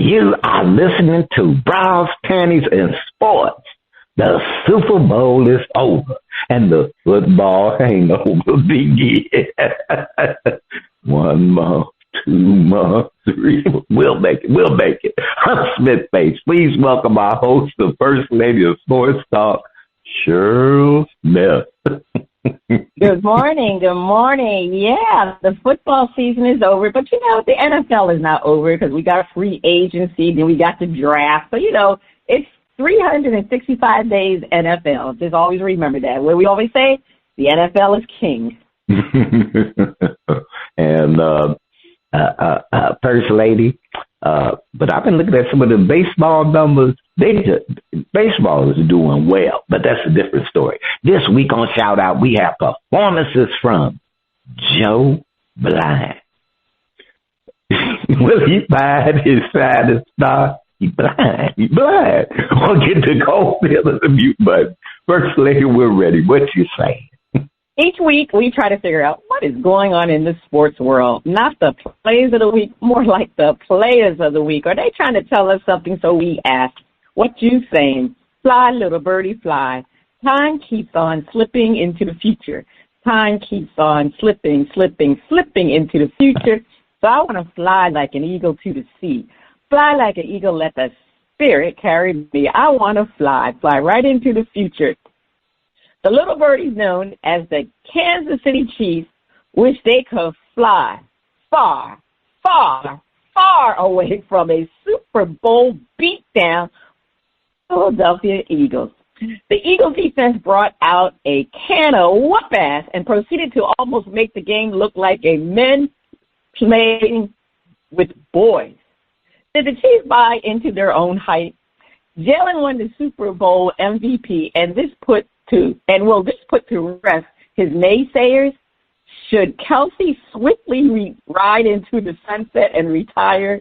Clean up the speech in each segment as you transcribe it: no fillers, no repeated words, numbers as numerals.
You are listening to Bras, Panties, and Sports. The Super Bowl is over, and the football hangover begins. 1 month, 2 months, three. We'll make it. We'll make it. I'm Smith Bates. Please welcome our host, the First Lady of Sports Talk, Cheryl Smith. Good morning. Good morning. Yeah, the football season is over, but the NFL is not over because we got free agency, then we got the draft. So it's 365 days NFL. Just always remember that. What we always say, the NFL is king. And First Lady, but I've been looking at some of the baseball numbers. Baseball is doing well, but that's a different story. This week on Shout Out, we have performances from Joe Blind. Will he find his shining star? He blind. I'll get the cold feel of the mute button. First Lady, we're ready. What you say? Each week, we try to figure out what is going on in the sports world. Not the plays of the week, more like the players of the week. Are they trying to tell us something? So we ask, what you saying? Fly, little birdie, fly. Time keeps on slipping into the future. Time keeps on slipping into the future. So I want to fly like an eagle to the sea. Fly like an eagle, let the spirit carry me. I want to fly right into the future. The little birdies known as the Kansas City Chiefs wish they could fly far, far, far away from a Super Bowl beatdown Philadelphia Eagles. The Eagles defense brought out a can of whoop-ass and proceeded to almost make the game look like a men playing with boys. Did the Chiefs buy into their own hype? Jalen won the Super Bowl MVP, and will this put to rest his naysayers? Should Kelsey swiftly ride into the sunset and retire?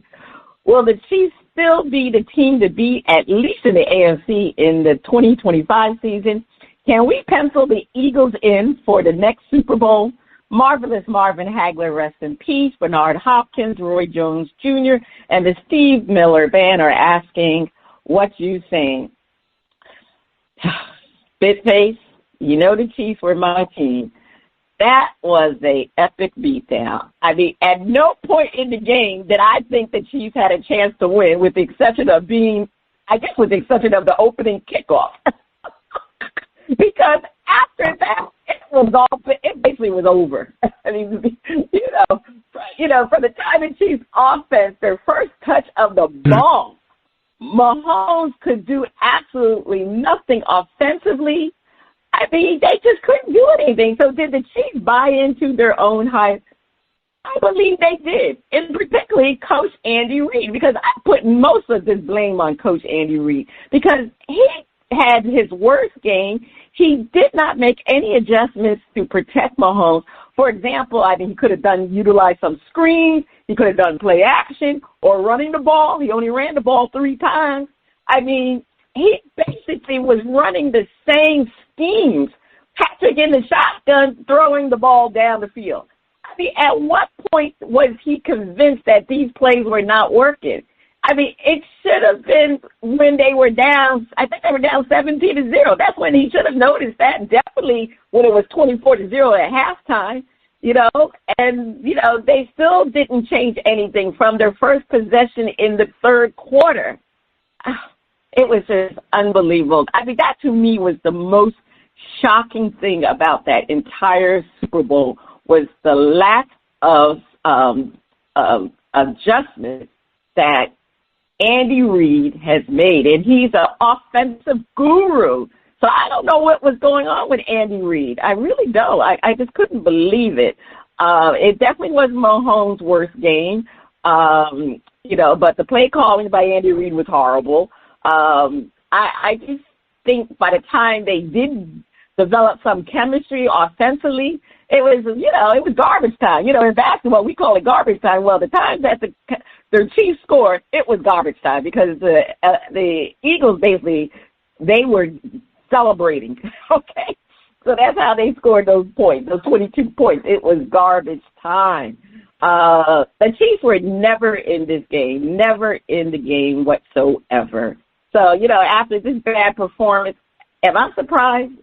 Will the Chiefs still be the team to beat, at least in the AFC, in the 2025 season? Can we pencil the Eagles in for the next Super Bowl? Marvelous Marvin Hagler, rest in peace. Bernard Hopkins, Roy Jones Jr., and the Steve Miller Band are asking, what you saying? Spitface, the Chiefs were my team. That was a epic beatdown. I mean, at no point in the game did I think the Chiefs had a chance to win, with the exception of the opening kickoff. Because after that, it basically was over. I mean, from the time the Chiefs offense, their first touch of the ball, Mahomes could do absolutely nothing offensively. I mean, they just couldn't do anything. So did the Chiefs buy into their own hype? I believe they did, and particularly Coach Andy Reid, because I put most of this blame on Coach Andy Reid because he had his worst game. He did not make any adjustments to protect Mahomes. For example, I think he could have utilized some screens. He could have done play action or running the ball. He only ran the ball 3 times. I mean, he basically was running the same schemes. Patrick in the shotgun, throwing the ball down the field. I mean, at what point was he convinced that these plays were not working? I mean, it should have been when they were down. I think they were down 17-0. That's when he should have noticed that. Definitely when it was 24-0 at halftime, and, they still didn't change anything from their first possession in the third quarter. It was just unbelievable. I mean, that to me was the most shocking thing about that entire Super Bowl was the lack of adjustment that Andy Reid has made, and he's an offensive guru. So I don't know what was going on with Andy Reid. I really don't. I just couldn't believe it. It definitely was Mahomes' worst game, but the play calling by Andy Reid was horrible. I just think by the time they did develop some chemistry offensively, it was garbage time. In basketball, we call it garbage time. Well, the time that the Chiefs scored, it was garbage time because the Eagles basically, they were celebrating, okay? So that's how they scored those points, those 22 points. It was garbage time. The Chiefs were never in this game, never in the game whatsoever. So, after this bad performance, am I surprised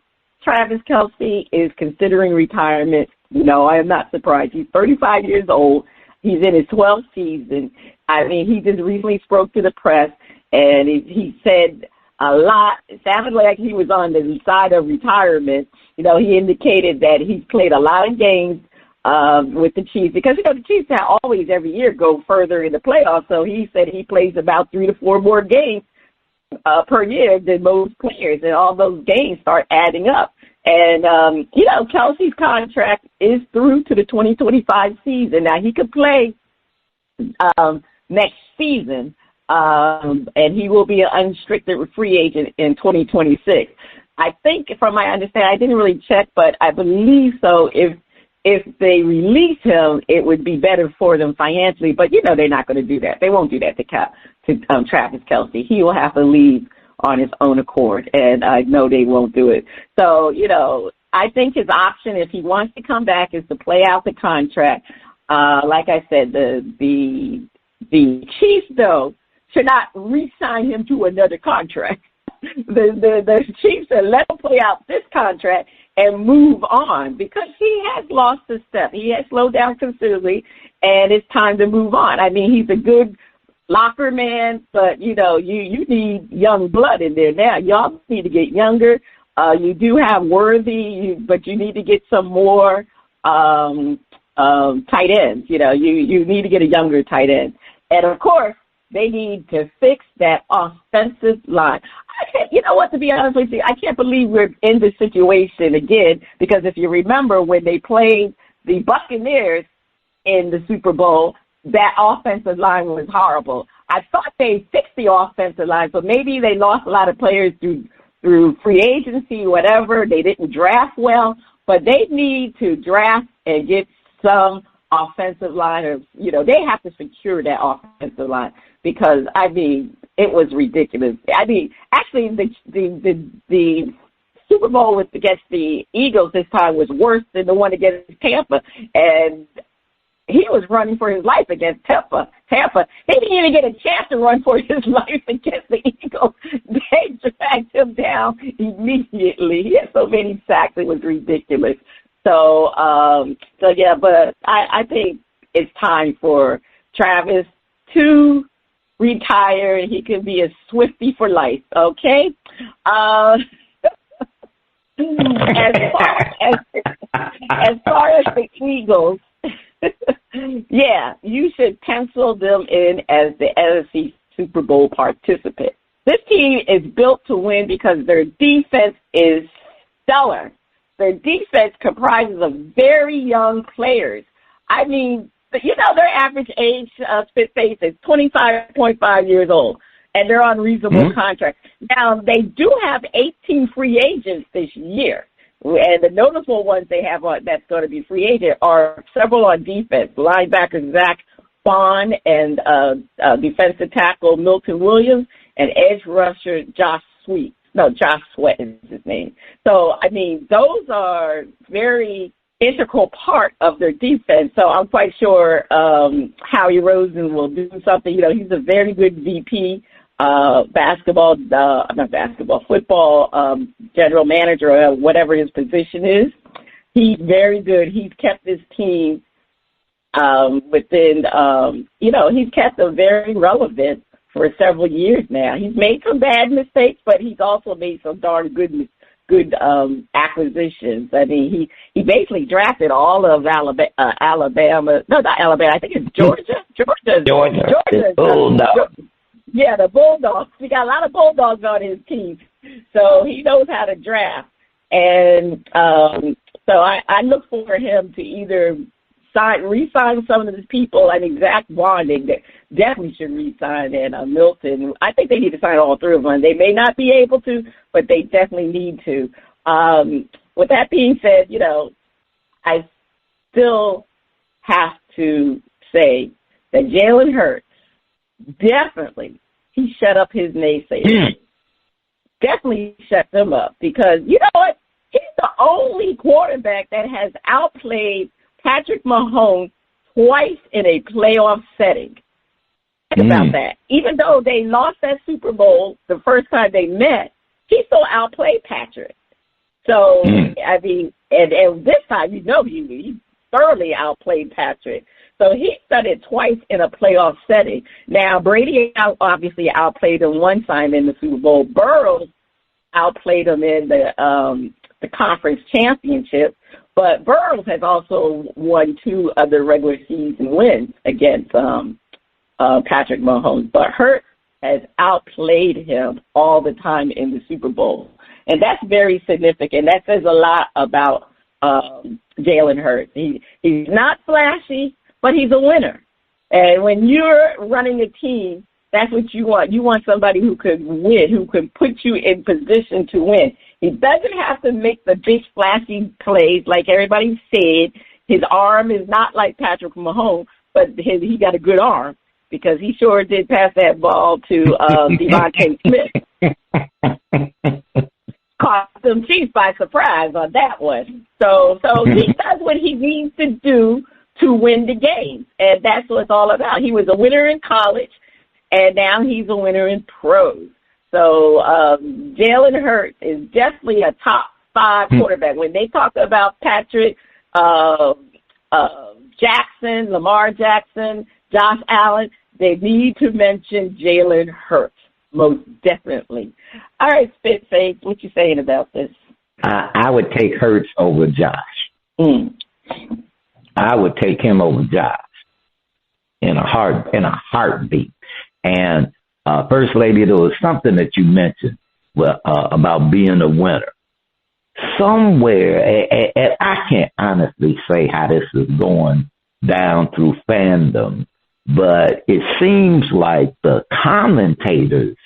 Travis Kelce is considering retirement? No, I am not surprised. He's 35 years old. He's in his 12th season. I mean, he just recently spoke to the press, and he said a lot. It sounded like he was on the side of retirement. He indicated that he's played a lot of games with the Chiefs because, the Chiefs always every year go further in the playoffs. So he said he plays about 3 to 4 more games per year than most players, and all those games start adding up. And, Kelsey's contract is through to the 2025 season. Now, he could play next season, and he will be an unrestricted free agent in 2026. I think, from my understanding, I didn't really check, but I believe so. If they release him, it would be better for them financially. But, they're not going to do that. They won't do that to Travis Kelce. He will have to leave on his own accord, and I know they won't do it. So, I think his option, if he wants to come back, is to play out the contract. Like I said, the Chiefs, though, should not re-sign him to another contract. The Chiefs should let him play out this contract and move on because he has lost his step. He has slowed down considerably, and it's time to move on. I mean, he's a good locker man, but, you need young blood in there now. Y'all need to get younger. You do have Worthy, but you need to get some more tight ends. You need to get a younger tight end. And, of course, they need to fix that offensive line. To be honest with you, I can't believe we're in this situation again because if you remember when they played the Buccaneers in the Super Bowl, that offensive line was horrible. I thought they fixed the offensive line, so maybe they lost a lot of players through free agency, whatever. They didn't draft well, but they need to draft and get some offensive liners. They have to secure that offensive line because, it was ridiculous. Actually, the Super Bowl against the Eagles this time was worse than the one against Tampa, and he was running for his life against Tampa. He didn't even get a chance to run for his life against the Eagles. They dragged him down immediately. He had so many sacks, it was ridiculous. So yeah, but I think it's time for Travis to retire. He can be a Swiftie for life, okay? As far as the Eagles, yeah, you should pencil them in as the NFC Super Bowl participant. This team is built to win because their defense is stellar. Their defense comprises of very young players. Their average age, spit face, is 25.5 years old, and they're on reasonable contracts. Now, they do have 18 free agents this year. And the notable ones they have that's going to be free agent are several on defense. Linebacker Zach Bond and defensive tackle Milton Williams and edge rusher Josh Sweat is his name. So, those are very integral part of their defense. So I'm quite sure Howie Rosen will do something. He's a very good VP football general manager or whatever his position is. He's very good. He's kept his team he's kept them very relevant for several years now. He's made some bad mistakes, but he's also made some darn good acquisitions. He basically drafted all of Alabama. No, not Alabama. I think it's Georgia. Georgia. Bulldogs. Yeah, the Bulldogs. He got a lot of Bulldogs on his team, so he knows how to draft. And so I look for him to either re-sign some of these people. Zach Bonding that definitely should re-sign, and Milton. I think they need to sign all three of them. They may not be able to, but they definitely need to. With that being said, I still have to say that Jalen Hurts definitely he shut up his naysayers. Definitely shut them up because you know what? He's the only quarterback that has outplayed Patrick Mahomes twice in a playoff setting. Think about that. Even though they lost that Super Bowl the first time they met, he still outplayed Patrick. So, I mean, and this time, he thoroughly outplayed Patrick. So he done it twice in a playoff setting. Now, Brady obviously outplayed him one time in the Super Bowl. Burrow outplayed him in the conference championship. But Burrow has also won 2 other regular season wins against Patrick Mahomes. But Hurts has outplayed him all the time in the Super Bowl. And that's very significant. That says a lot about Jalen Hurts. He's not flashy, but he's a winner. And when you're running a team, that's what you want. You want somebody who could win, who can put you in position to win. He doesn't have to make the big flashy plays like everybody said. His arm is not like Patrick Mahomes, but he got a good arm because he sure did pass that ball to Devontae Smith. Caught them Chiefs by surprise on that one. So he does what he needs to do to win the game, and that's what it's all about. He was a winner in college, and now he's a winner in pros. So Jalen Hurts is definitely a top 5 quarterback. When they talk about Patrick Jackson, Lamar Jackson, Josh Allen, they need to mention Jalen Hurts, most definitely. All right, Spitface, what you saying about this? I would take Hurts over Josh. I would take him over Josh in a heartbeat. And First Lady, there was something that you mentioned about being a winner. Somewhere, and I can't honestly say how this is going down through fandom, but it seems like the commentators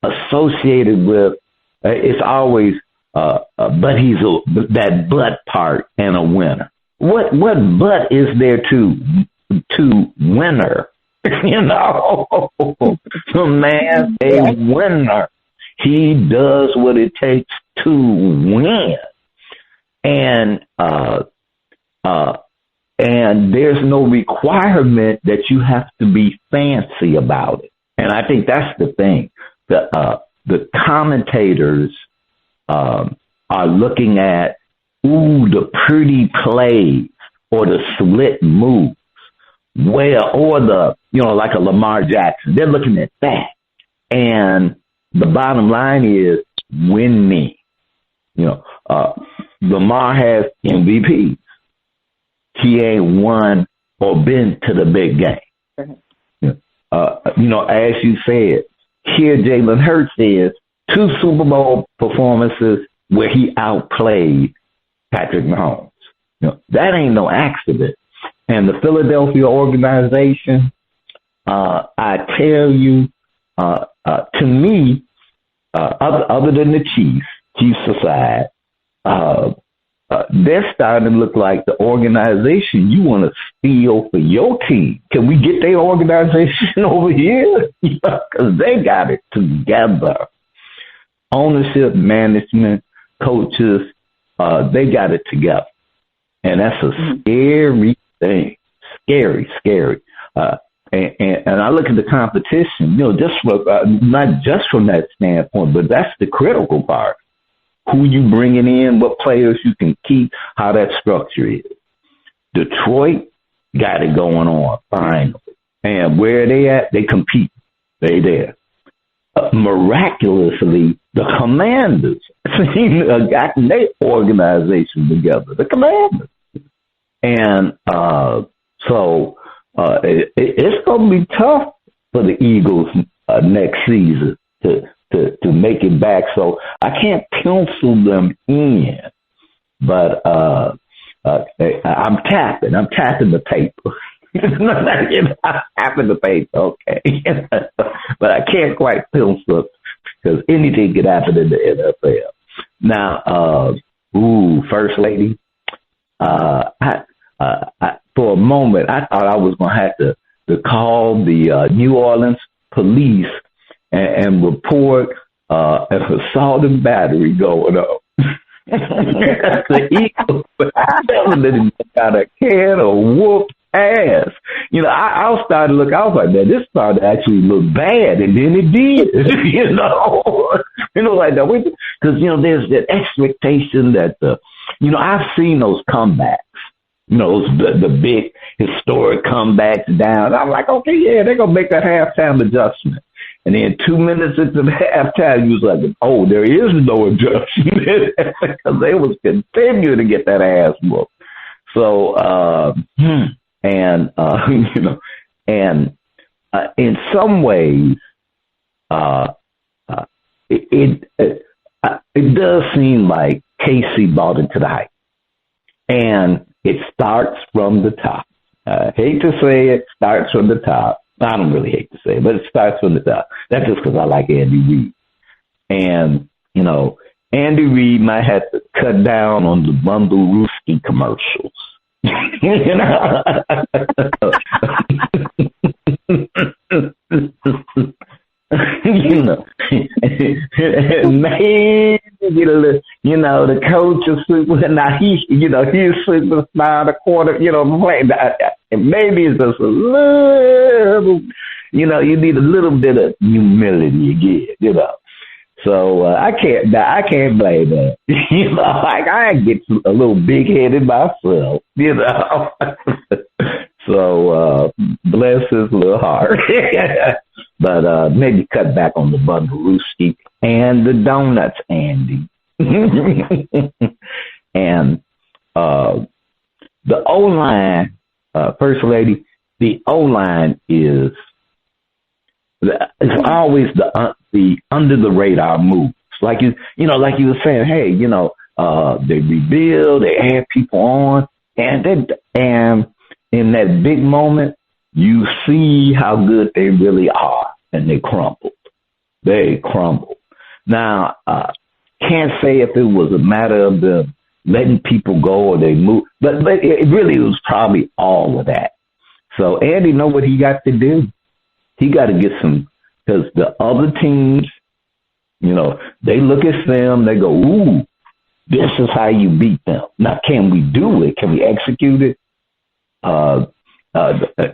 associated with it's always but he's that but part and a winner. What but is there to winner? The man a winner. He does what it takes to win, and there's no requirement that you have to be fancy about it. And I think that's the thing. The commentators are looking at the pretty plays or the slick moves, or like a Lamar Jackson. They're looking at that, and the bottom line is win me. Lamar has MVPs. He ain't won or been to the big game. As you said, here Jalen Hurts is 2 Super Bowl performances where he outplayed Patrick Mahomes. That ain't no accident. And the Philadelphia organization, I tell you, to me, other than the Chiefs aside, they're starting to look like the organization you want to steal for your team. Can we get their organization over here? Because they got it together. Ownership, management, coaches, they got it together. And that's a scary thing. Scary. And I look at the competition, just not just from that standpoint, but that's the critical part. Who you bringing in, what players you can keep, how that structure is. Detroit got it going on finally. And where they at, they compete. They there. Miraculously, the Commanders got their organization together. The Commanders. And so it's going to be tough for the Eagles next season to make it back. So I can't pencil them in, but I'm tapping the paper. I'm tapping the paper, okay. But I can't quite pencil because anything can happen in the NFL. Now, First Lady, for a moment, I thought I was going to have to call the New Orleans police and report an assault and battery going on. The Eagles got a can of whoop ass. I was starting to look. I was like, man, this started to actually look bad, and then it did. Like that, because there's that expectation that I've seen those comebacks. The big historic comebacks down. I'm like, okay, yeah, they're gonna make a halftime adjustment. And then 2 minutes into the halftime, you was like, oh, there is no adjustment because they was continuing to get that ass whooped. So, and in some ways, it does seem like KC bought into the hype, and it starts from the top. I hate to say it, starts from the top. I don't really hate to say it, but it starts from the top. That's just because I like Andy Reid. And, Andy Reid might have to cut down on the Bundle Rooski commercials. Maybe get a little, the coach is super. Now he's superstar, the quarter, playing. Maybe it's just a little, you need a little bit of humility again, So I can't blame that. Like I get a little big headed myself, So bless his little heart. But maybe cut back on the Bundarooski and the donuts, Andy. And the O-line, First Lady, the O-line is it's always the under the radar moves. Like you were saying, hey, they rebuild, they add people on, and in that big moment, you see how good they really are, and they crumbled. They crumbled. Now, can't say if it was a matter of them letting people go or they move, but it really was probably all of that. So Andy know what he got to do. He got to get some, because the other teams, they look at them, they go, ooh, this is how you beat them. Now, can we do it? Can we execute it?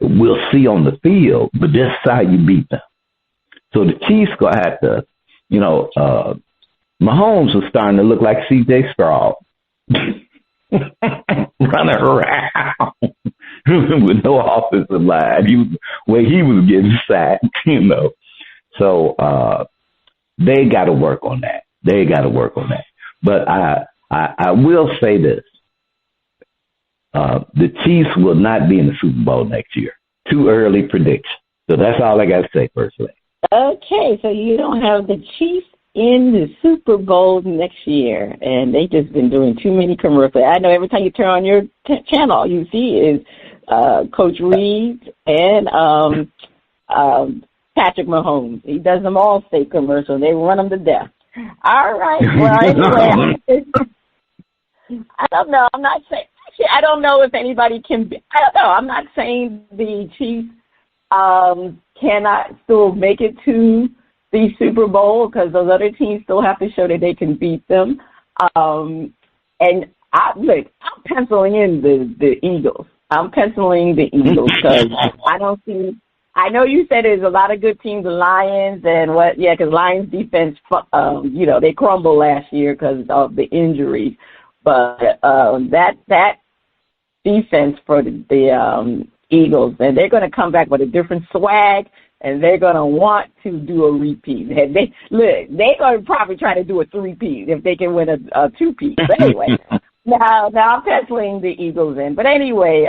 We'll see on the field, but this is how you beat them. So the Chiefs gonna have to, Mahomes was starting to look like C.J. Stroud, running around with no offensive line. He was getting sacked, So they got to work on that. But I will say this. The Chiefs will not be in the Super Bowl next year. Too early prediction. So that's all I got to say, First Lady. Okay, so you don't have the Chiefs in the Super Bowl next year, and they just been doing too many commercials. I know every time you turn on your channel, all you see is Coach Reed and Patrick Mahomes. He does them all state commercials. They run them to death. All right. Well, anyway, I don't know. I'm not saying. I don't know if anybody can be. I don't know. I'm not saying the Chiefs cannot still make it to the Super Bowl because those other teams still have to show that they can beat them. And I'm penciling in the Eagles. I'm penciling the Eagles because I don't see. I know you said there's a lot of good teams, the Lions and what? Yeah, because Lions defense, they crumbled last year because of the injuries. But that defense for the Eagles, and they're going to come back with a different swag, and they're going to want to do a repeat. And they're going to probably try to do a three-peat if they can win a two-peat. But anyway, now I'm penciling the Eagles in. But anyway,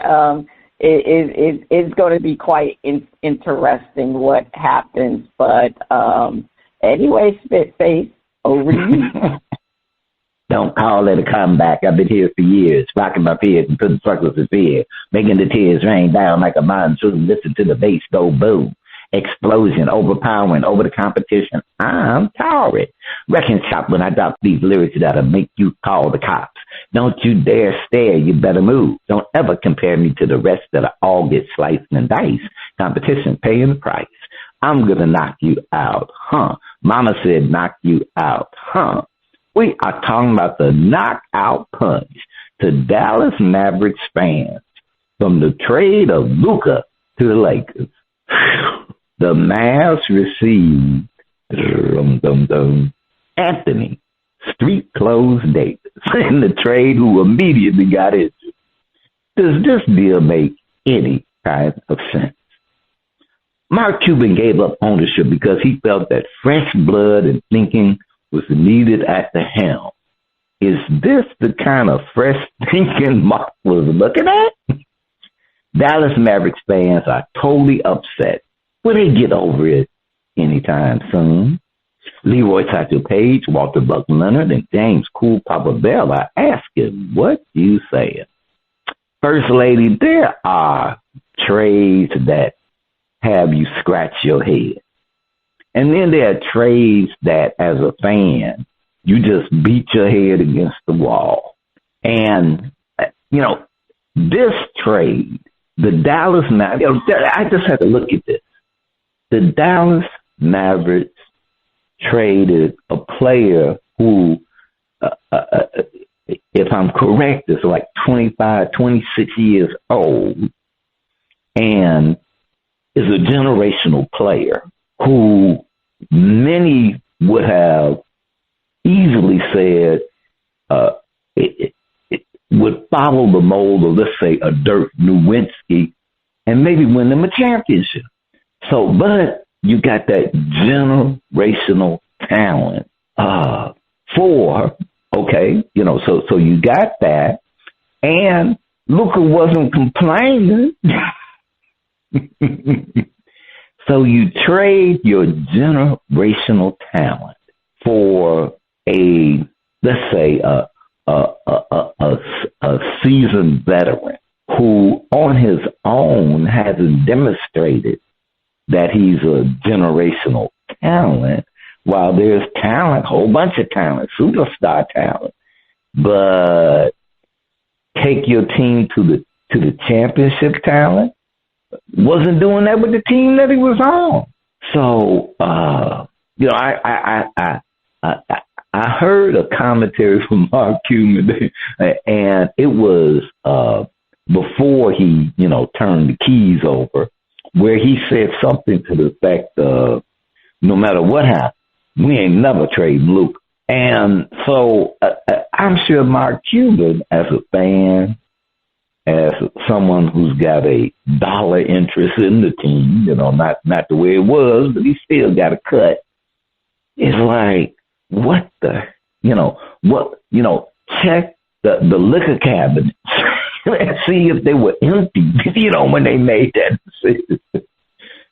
it's going to be quite interesting what happens. But anyway, Spitface, over to you. Don't call it a comeback. I've been here for years, rocking my peers and putting circles of fear, making the tears rain down like a monsoon. Listen to the bass go boom. Explosion, overpowering over the competition. I'm sorry. Wrecking shop when I drop these lyrics that'll make you call the cops. Don't you dare stare, you better move. Don't ever compare me to the rest that all get sliced and diced. Competition paying the price. I'm gonna knock you out, huh? Mama said knock you out, huh? We are talking about the knockout punch to Dallas Mavericks fans. from the trade of Luka to the Lakers. The Mavs received Anthony Street Clothes Davis in the trade, who immediately got injured. Does this deal make any kind of sense? Mark Cuban gave up ownership because he felt that fresh blood and thinking was needed at the helm. Is this the kind of fresh thinking Mark was looking at? Dallas Mavericks fans are totally upset. Will they get over it anytime soon? Leroy Satchel Page, Walter Buck Leonard, and James Cool Papa Bell are asking, what you saying? First Lady, there are trades that have you scratch your head. And then there are trades that, as a fan, you just beat your head against the wall. And, this trade, the Dallas Mavericks, I just had to look at this. The Dallas Mavericks traded a player who, if I'm correct, is like 25, 26 years old and is a generational player who many would have easily said it would follow the mold of, let's say, a Dirk Nowitzki and maybe win them a championship. So, but you got that generational talent so you got that, and Luka wasn't complaining. So you trade your generational talent for a seasoned veteran who on his own hasn't demonstrated that he's a generational talent, while there's talent, whole bunch of talent, superstar talent. But take your team to the championship talent, wasn't doing that with the team that he was on. So, I heard a commentary from Mark Cuban, and it was before he, turned the keys over, where he said something to the effect of, no matter what happens, we ain't never trading Luka. And so I'm sure Mark Cuban, as a fan, as someone who's got a dollar interest in the team, not the way it was, but he still got a cut, is like, what check the liquor cabinets and see if they were empty, when they made that decision.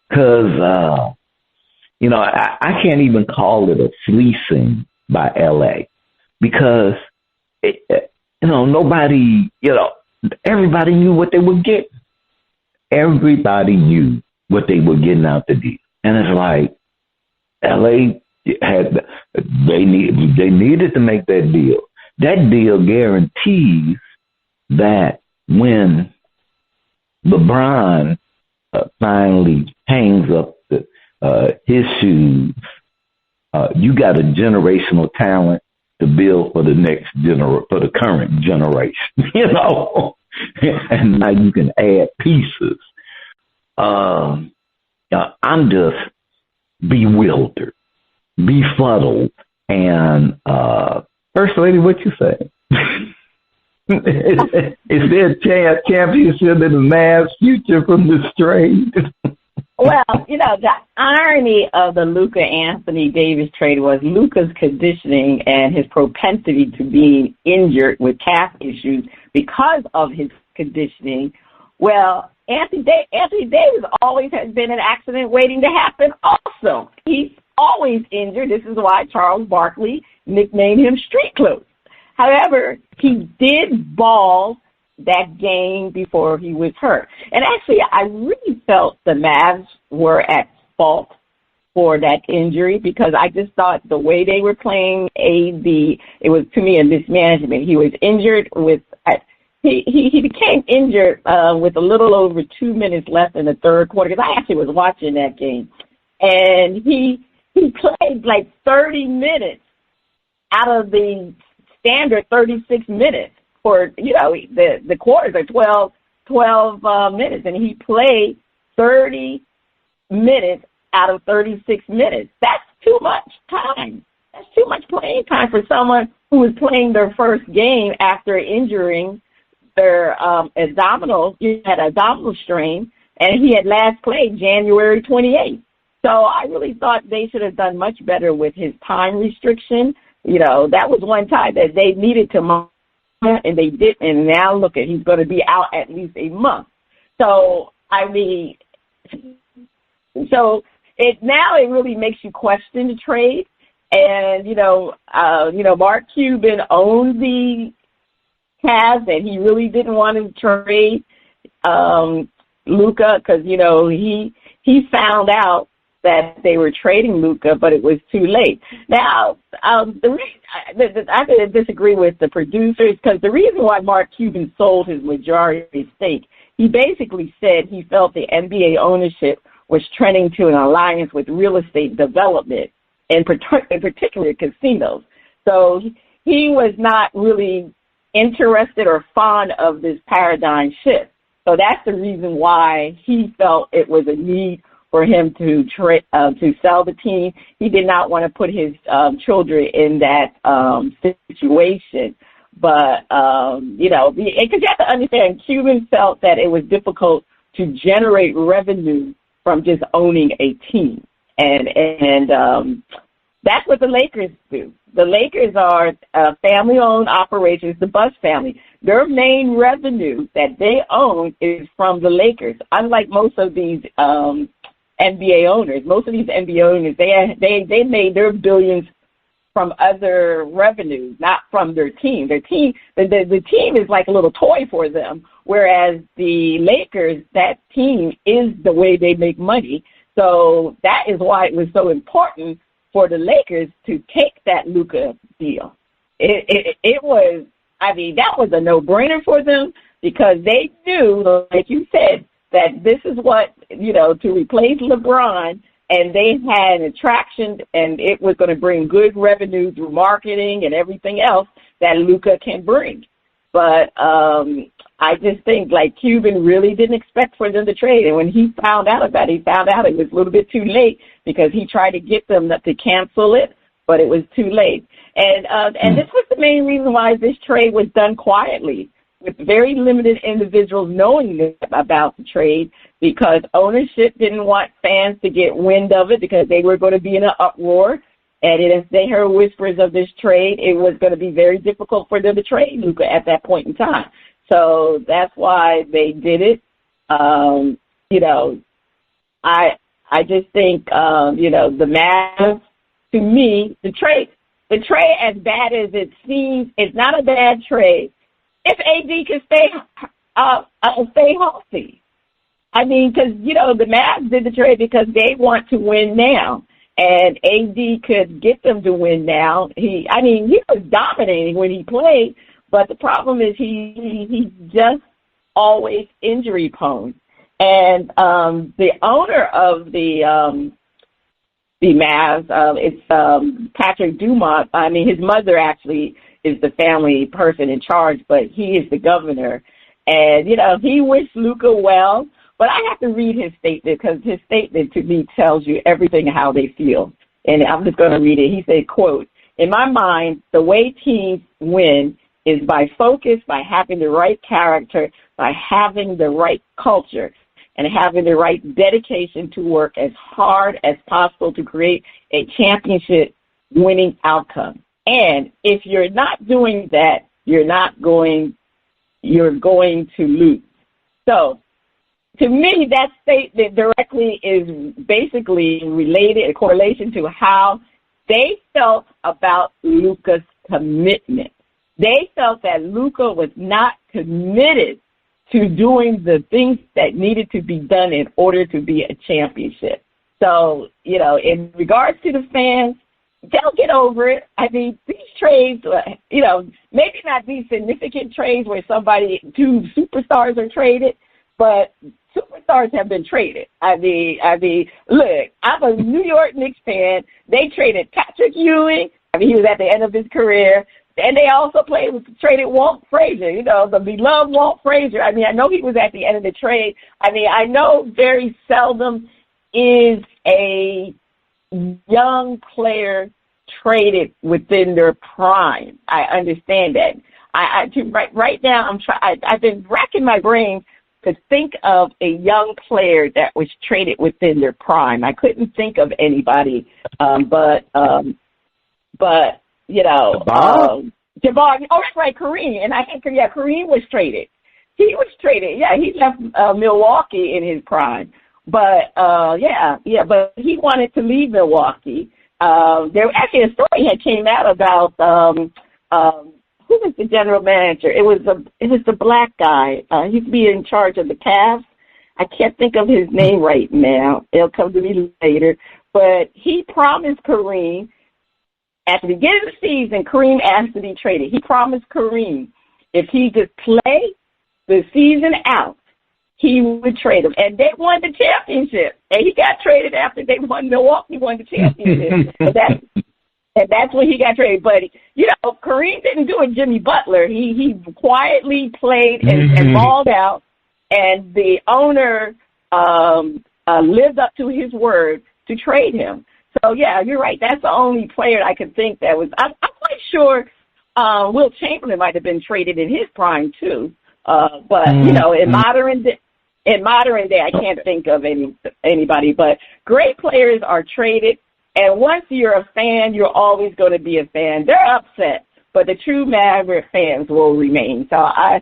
Because, I can't even call it a fleecing by LA because, nobody, everybody knew what they were getting. Everybody knew what they were getting out the deal. And it's like, LA they needed to make that deal. That deal guarantees that when LeBron finally hangs up his shoes, you got a generational talent to build for for the current generation, and now you can add pieces. I'm just bewildered, befuddled, and First Lady, what you say? Is there a championship in the Mavs future from this trade? Well, the irony of the Luka Anthony Davis trade was Luka's conditioning and his propensity to being injured with calf issues because of his conditioning. Well, Anthony Davis always has been an accident waiting to happen also. He's always injured. This is why Charles Barkley nicknamed him Street Clothes. However, he did ball that game before he was hurt. And actually, I really felt the Mavs were at fault for that injury because I just thought the way they were playing AD, it was, to me, a mismanagement. He was injured with he became injured with a little over 2 minutes left in the third quarter because I actually was watching that game. And he played like 30 minutes out of the standard 36 minutes. For, the quarters are 12 12 minutes, and he played 30 minutes out of 36 minutes. That's too much time. That's too much playing time for someone who was playing their first game after injuring their abdominal strain, and he had last played January 28th. So I really thought they should have done much better with his time restriction. You know, that was one time that they needed to monitor, and they didn't. And now look at, he's going to be out at least a month. So, I mean, it really makes you question the trade. And, Mark Cuban owned the Cavs, and he really didn't want to trade Luka because, he found out that they were trading Luka, but it was too late. Now, I disagree with the producers because the reason why Mark Cuban sold his majority stake, he basically said he felt the NBA ownership was trending to an alliance with real estate development, and in particular casinos. So he was not really interested or fond of this paradigm shift. So that's the reason why he felt it was a need for him to sell the team. He did not want to put his children in that situation. But, because you have to understand, Cuban felt that it was difficult to generate revenue from just owning a team. And that's what the Lakers do. The Lakers are family-owned operations, the Buss family. Their main revenue that they own is from the Lakers. Unlike most of these NBA owners, they made their billions from other revenues, not from their team. Their team, the team is like a little toy for them, whereas the Lakers, that team is the way they make money. So that is why it was so important for the Lakers to take that Luka deal. It was, that was a no-brainer for them because they knew, like you said, that this is what, to replace LeBron, and they had an attraction, and it was going to bring good revenue through marketing and everything else that Luka can bring. But I just think, like, Cuban really didn't expect for them to trade. And when he found out about it, it was a little bit too late because he tried to get them to cancel it, but it was too late. And this was the main reason why this trade was done quietly, with very limited individuals knowing about the trade, because ownership didn't want fans to get wind of it because they were going to be in an uproar. And if they heard whispers of this trade, it was going to be very difficult for them to trade Luka at that point in time. So that's why they did it. I just think, the Mavs, to me, the trade, as bad as it seems, is not a bad trade if AD can stay healthy. Because, the Mavs did the trade because they want to win now. And AD could get them to win now. He was dominating when he played, but the problem is he's just always injury prone. And the owner of the Mavs, it's Patrick Dumont. His mother actually is the family person in charge, but he is the governor. And, he wished Luka well. But I have to read his statement because his statement to me tells you everything how they feel. And I'm just going to read it. He said, quote, "In my mind, the way teams win is by focus, by having the right character, by having the right culture, and having the right dedication to work as hard as possible to create a championship winning outcome. And if you're not doing that, you're going to lose." So, to me, that statement directly is basically related, a correlation to how they felt about Luka's commitment. They felt that Luka was not committed to doing the things that needed to be done in order to be a championship. So, in regards to the fans, they'll get over it. These trades, maybe not these significant trades where two superstars are traded, but superstars have been traded. Look, I'm a New York Knicks fan. They traded Patrick Ewing. He was at the end of his career. And they also traded Walt Frazier, you know, the beloved Walt Frazier. I mean, I know he was at the end of the trade. I mean, I know very seldom is a young player traded within their prime. I understand that. Right now, I've been racking my brain to think of a young player that was traded within their prime. I couldn't think of anybody, but you know, Jabbar. Oh, that's right, Kareem. And I think, yeah, Kareem was traded. He was traded. Yeah, he left Milwaukee in his prime. But but he wanted to leave Milwaukee. There actually a story had came out about who was the general manager? It was the black guy. He used to be in charge of the Cavs. I can't think of his name right now. It'll come to me later. But he promised Kareem at the beginning of the season. Kareem asked to be traded. He promised Kareem if he could play the season out, he would trade him. And they won the championship. And he got traded after they won. Milwaukee won the championship. And that's when he got traded. But, you know, Kareem didn't do it Jimmy Butler. He quietly played and balled out. And the owner lived up to his word to trade him. So, yeah, you're right. That's the only player I could think that was. I'm quite sure Will Chamberlain might have been traded in his prime, too. But, you know, in modern day, I can't think of anybody. But great players are traded. And once you're a fan, you're always going to be a fan. They're upset, but the true Maverick fans will remain. So, I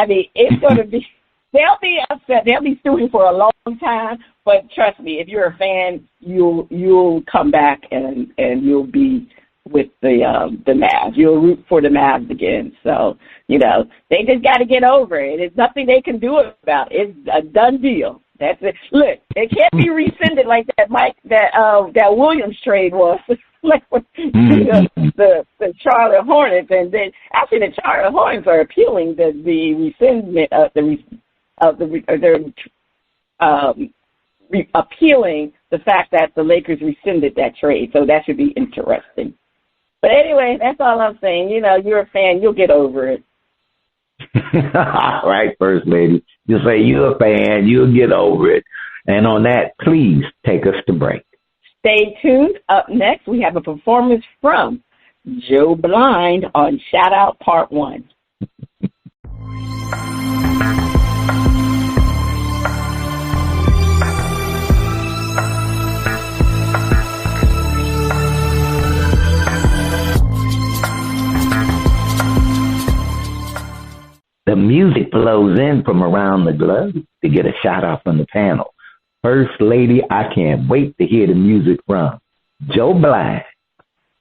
mean, it's going to be, they'll be upset. They'll be stewing for a long time. But trust me, if you're a fan, you'll come back and you'll be with the Mavs. You'll root for the Mavs again. So, you know, they just got to get over it. There's nothing they can do about it. It's a done deal. That's it. Look, it can't be rescinded like that Williams trade was, like with the Charlotte Hornets, and then actually the Charlotte Hornets are appealing the rescindment of appealing the fact that the Lakers rescinded that trade. So that should be interesting. But anyway, that's all I'm saying. You know, you're a fan, you'll get over it. All right, First Lady. You say you're a fan, you'll get over it. And on that, please take us to break. Stay tuned. Up next, we have a performance from Joe Blind on Shout Out Part 1. The music flows in from around the globe to get a shout out from the panel. First Lady, I can't wait to hear the music from Joe Blind.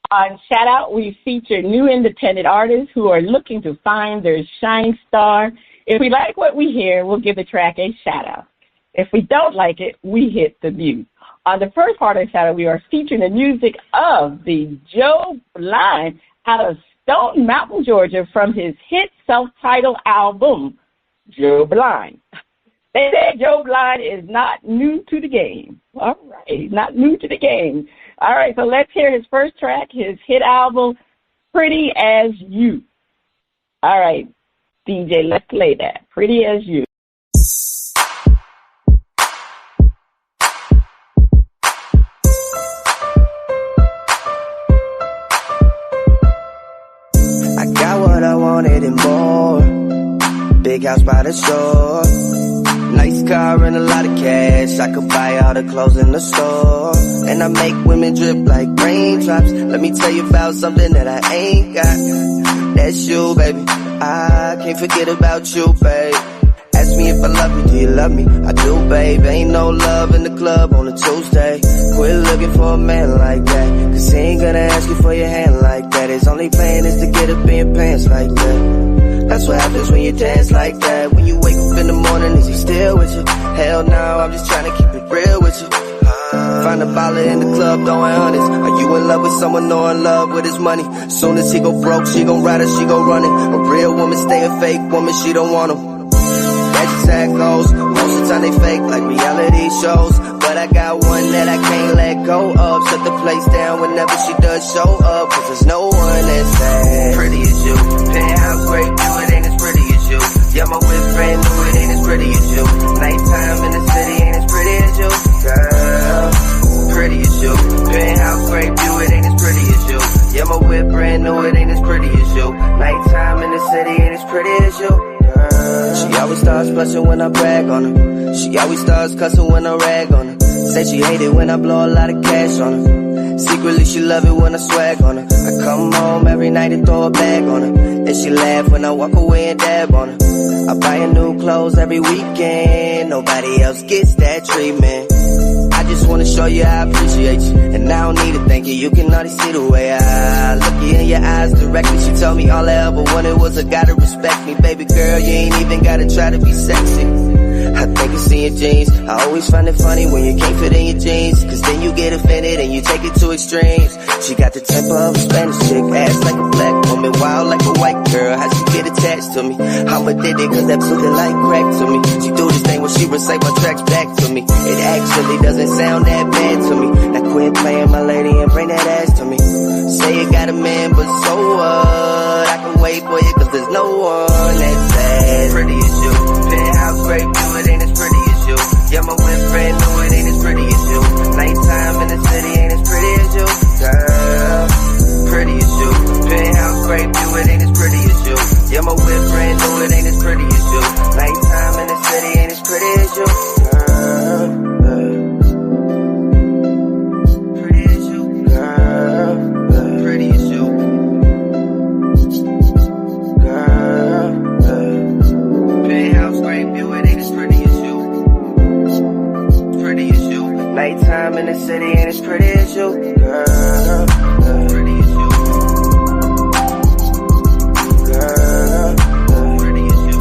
On Shout Out, we feature new independent artists who are looking to find their shining star. If we like what we hear, we'll give the track a shout out. If we don't like it, we hit the mute. On the first part of the shout out, we are featuring the music of the Joe Blind out of Stone Mountain, Georgia, from his hit self-titled album, Joe Blind. They say Joe Blind is not new to the game. All right, he's not new to the game. All right, so let's hear his first track, his hit album, Pretty as You. All right, DJ, let's play that, Pretty as You. I wanted and more. Big house by the shore, nice car and a lot of cash. I could buy all the clothes in the store, and I make women drip like raindrops. Let me tell you about something that I ain't got. That's you, baby. I can't forget about you, babe. Ask me if I love you, do you love me? I do, babe. Ain't no love in the club on a Tuesday. Quit looking for a man like that, cause he ain't gonna ask you for your hand like that. His only plan is to get up in your pants like that. That's what happens when you dance like that. When you wake up in the morning, is he still with you? Hell no, I'm just trying to keep it real with you. Find a baller in the club throwing hundreds. Are you in love with someone or in love with his money? Soon as he go broke, she gon' ride it, she gon' run it. A real woman stay a fake woman, she don't want him. That's just how it goes. Most of the time they fake like reality shows, but I got one that I can't let go of. Shut the place down whenever she does show up, cause there's no one that's as pretty as you. you. Penthouse great view, it ain't as pretty as you. Yeah, my whip brand new, it ain't as pretty as you. Nighttime in the city ain't as pretty as you. Girl, pretty as you. Penthouse great view, it ain't as pretty as you. Yeah, my whip brand new, it ain't as pretty as you. Nighttime in the city ain't as pretty as you. She always starts blushing when I brag on her. She always starts cussing when I rag on her. Say she hate it when I blow a lot of cash on her. Secretly she love it when I swag on her. I come home every night and throw a bag on her. And she laugh when I walk away and dab on her. I buy her new clothes every weekend. Nobody else gets that treatment. I just wanna show you I appreciate you, and I don't need to thank you. You can already see the way I look you in your eyes directly. She told me all I ever wanted was a guy to respect me. Baby girl, you ain't even gotta try to be sexy. I think it's in your jeans. I always find it funny when you can't fit in your jeans, cause then you get offended and you take it to extremes. She got the temper of a Spanish chick, ass like a black woman, wild like a white girl. How she get attached to me? I'm addicted cause that pussy like crack to me. She do this thing when she recite my tracks back to me. It actually doesn't sound that bad to me. Now quit playing my lady and bring that ass to me. Say you got a man, but so what? I can wait for you cause there's no one that's as pretty as you. Penthouse great view, it ain't as pretty as you. Yeah, my whip brand new, it ain't as pretty as you. Nighttime in the city ain't as pretty as you. Girl, pretty as you. Penthouse great view, it ain't as pretty as you. Yeah, my whip brand new, it ain't as pretty as you. Nighttime in the city ain't as pretty as you. Girl, pretty as you. Girl, pretty as you. Girl, penthouse great view, it ain't as pretty as you. Pretty as you. Nighttime in the city ain't as pretty as you. Girl, pretty as you. Girl, pretty as you.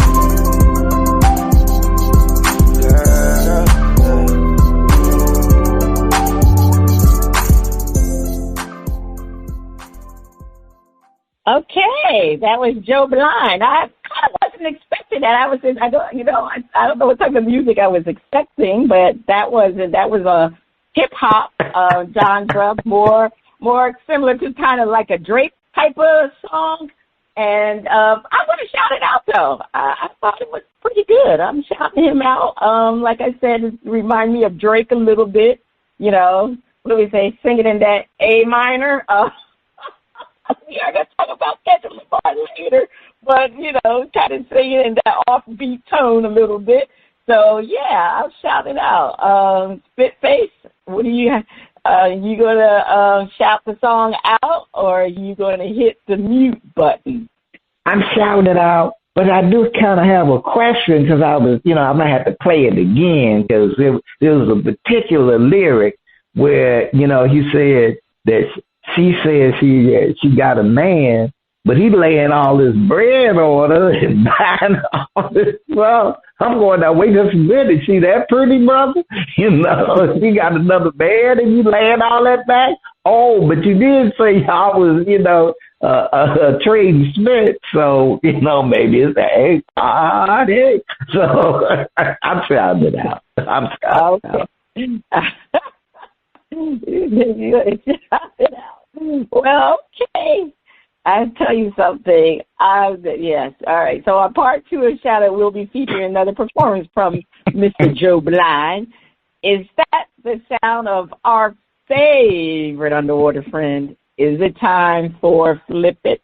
Girl. Okay, that was Joe Blind. I kind of wasn't expecting that. I don't know what type of music I was expecting, but that was a hip hop genre, more similar to kind of like a Drake type of song. And I want to shout it out though. I thought it was pretty good. I'm shouting him out. Like I said, it reminded me of Drake a little bit. You know, what do we say? Singing in that A minor. We are going to talk about that a little more later, but, you know, kind of singing in that offbeat tone a little bit. So, yeah, I'll shout it out. Spitface, what are you going to shout the song out, or are you going to hit the mute button? I'm shouting it out, but I do kind of have a question because I was, I might have to play it again because there was a particular lyric where, he said that she said she got a man, but he laying all this bread on her and buying all this. Well, I'm going that way just a minute. She that pretty, brother? She got another man and you laying all that back? Oh, but you did say y'all was, a trading Smith. So, maybe it's a party. So I'm shouting it out. I'm shouting it out. Well, okay. I'll tell you something. Yes. All right. So our part 2 of Shout Out will be featuring another performance from Mr. Joe Blind. Is that the sound of our favorite underwater friend? Is it time for Flip It?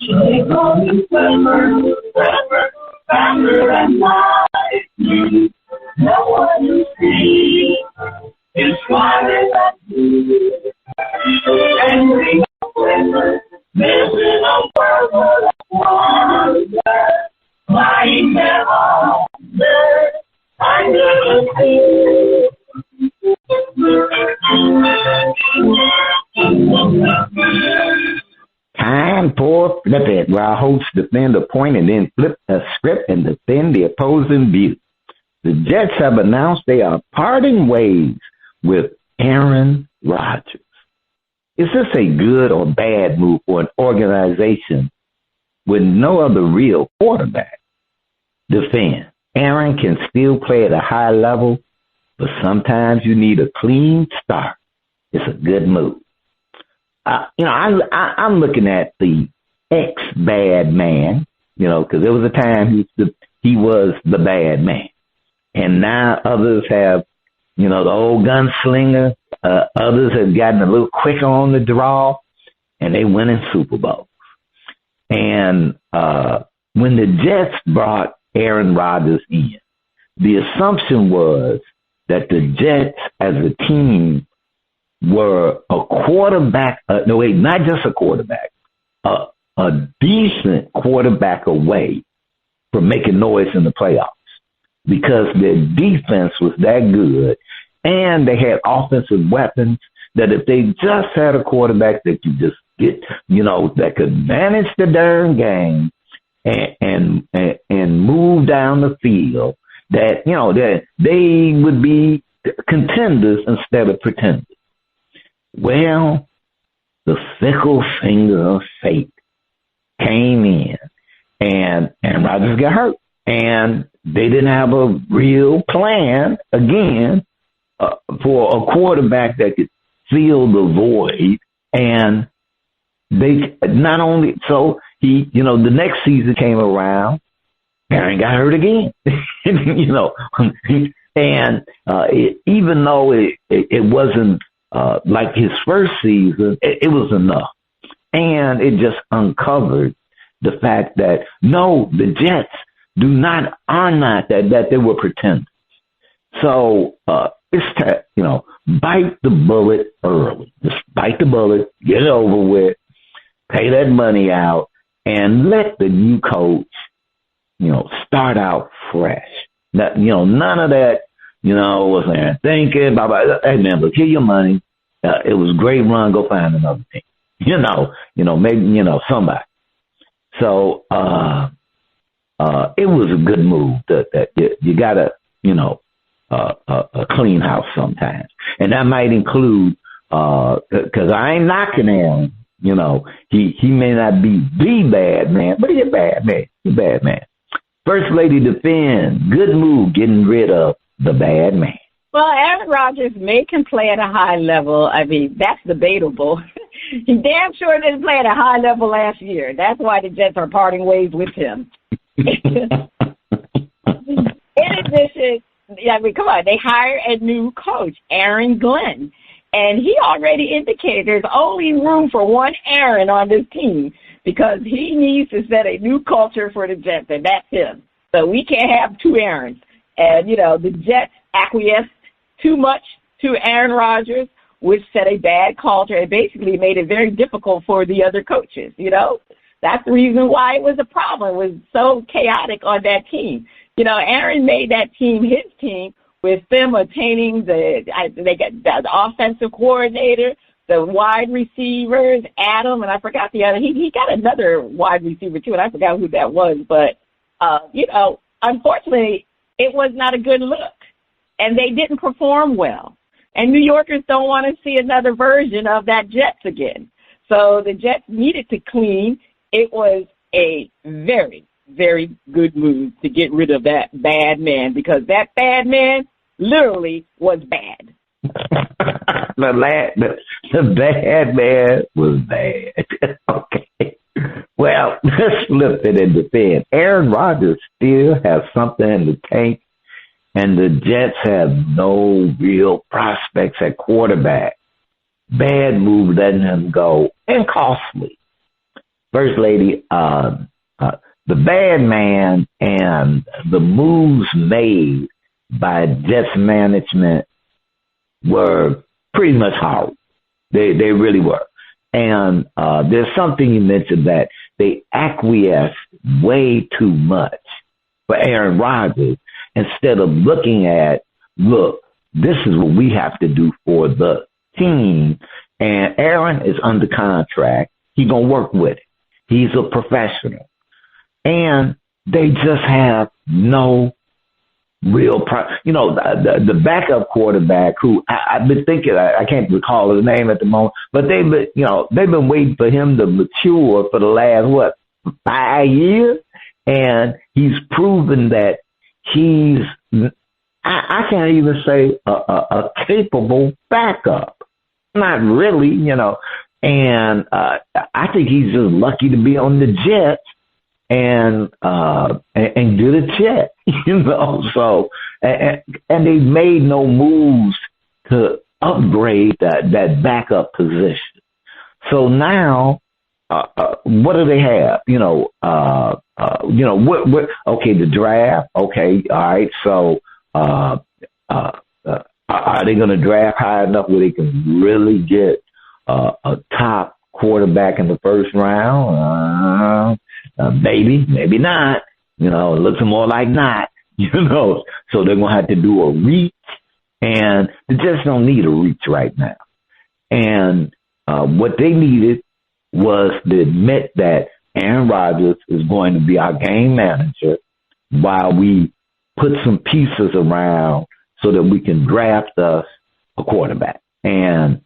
Take on the summer and night. No one to see is smiling at you. And we are women, living a world of wonder, flying their arms under the sea. Time for Flip It, where our hosts defend a point and then flip a script and defend the opposing view. The Jets have announced they are parting ways with Aaron Rodgers. Is this a good or bad move for an organization with no other real quarterback? Defend. Aaron can still play at a high level, but sometimes you need a clean start. It's a good move. I'm looking at the ex-bad man, because there was a time he was the bad man. And now others have, the old gunslinger, others have gotten a little quicker on the draw, and they win in Super Bowls. And when the Jets brought Aaron Rodgers in, the assumption was that the Jets as a team were a quarterback, not just a quarterback, a decent quarterback away from making noise in the playoffs because their defense was that good and they had offensive weapons that if they just had a quarterback that could just get, that could manage the darn game and move down the field, that they would be contenders instead of pretenders. Well, the fickle finger of fate came in and Rodgers got hurt. And they didn't have a real plan, again, for a quarterback that could fill the void. And they not only, so he, the next season came around, Aaron got hurt again. And even though it wasn't like his first season, it was enough. And it just uncovered the fact that, no, the Jets are not that they were pretenders. So it's bite the bullet early. Just bite the bullet, get it over with, pay that money out, and let the new coach, start out fresh. That, none of that, was there thinking, blah, blah. Hey man, look, here your money. It was a great run. Go find another team. Maybe somebody. So it was a good move that you gotta, a clean house sometimes. And that might include, cause I ain't knocking Aaron, he may not be the bad man, but he's a bad man. He's a bad man. First Lady defend. Good move getting rid of the bad man. Well, Aaron Rodgers can play at a high level. I mean, that's debatable. He damn sure didn't play at a high level last year. That's why the Jets are parting ways with him. In addition, come on, they hired a new coach, Aaron Glenn, and he already indicated there's only room for one Aaron on this team because he needs to set a new culture for the Jets, and that's him. So we can't have two Aarons. And, the Jets acquiesced too much to Aaron Rodgers, which set a bad culture and basically made it very difficult for the other coaches, That's the reason why it was a problem. It was so chaotic on that team. Aaron made that team his team with them attaining they got the offensive coordinator, the wide receivers, Adam, and I forgot the other. He got another wide receiver too, and I forgot who that was. But, unfortunately, it was not a good look. And they didn't perform well. And New Yorkers don't want to see another version of that Jets again. So the Jets needed to clean. It was a very, very good move to get rid of that bad man because that bad man literally was bad. The bad man was bad. Okay. Well, let's flip it and defend. Aaron Rodgers still has something in the tank, and the Jets have no real prospects at quarterback. Bad move letting him go, and costly. First Lady, the bad man and the moves made by Jets management were pretty much horrible. They really were. And there's something you mentioned that they acquiesced way too much for Aaron Rodgers instead of looking at, look, this is what we have to do for the team. And Aaron is under contract. He's going to work with it. He's a professional. And they just have no real the backup quarterback who I've been thinking, I can't recall his name at the moment, but they've been waiting for him to mature for the last 5 years, and he's proven that he's, I can't even say a capable backup. Not really, And I think he's just lucky to be on the Jets and get a check, So, and they made no moves to upgrade that backup position. So now, what do they have? What? Okay, the draft. Okay, all right. So, are they going to draft high enough where they can really get a top quarterback in the first round? Maybe not. It looks more like not. So they're going to have to do a reach, and they just don't need a reach right now. And what they needed was to admit that Aaron Rodgers is going to be our game manager while we put some pieces around so that we can draft us a quarterback. And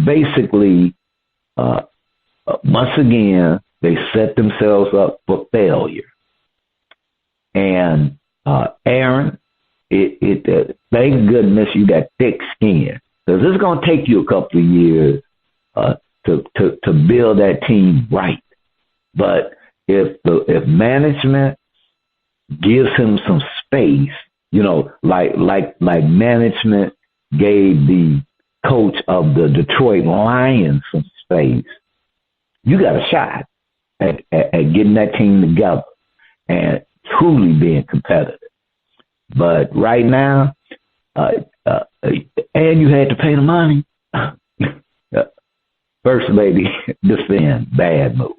basically, once again, they set themselves up for failure. And Aaron, thank goodness you got thick skin, because it's going to take you a couple of years to build that team right. But if management gives him some space, like management gave the coach of the Detroit Lions some space, you got a shot at getting that team together and truly being competitive. But right now, and you had to pay the money. First Lady, defend bad move.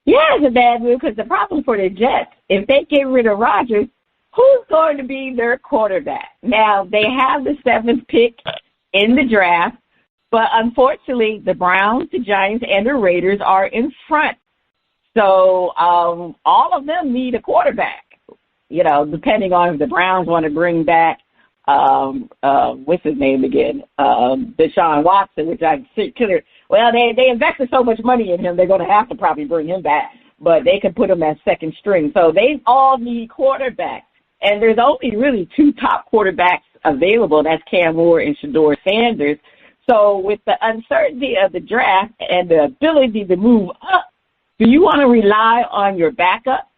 Yeah, it's a bad move because the problem for the Jets, if they get rid of Rodgers, who's going to be their quarterback? Now, they have the 7th pick in the draft, but unfortunately, the Browns, the Giants, and the Raiders are in front. So all of them need a quarterback, depending on if the Browns want to bring back, what's his name again? Deshaun Watson, which I consider, they invested so much money in him, they're going to have to probably bring him back, but they could put him as second string. So they all need quarterbacks. And there's only really 2 top quarterbacks available. That's Cam Moore and Shedeur Sanders. So with the uncertainty of the draft and the ability to move up, do you want to rely on your backup,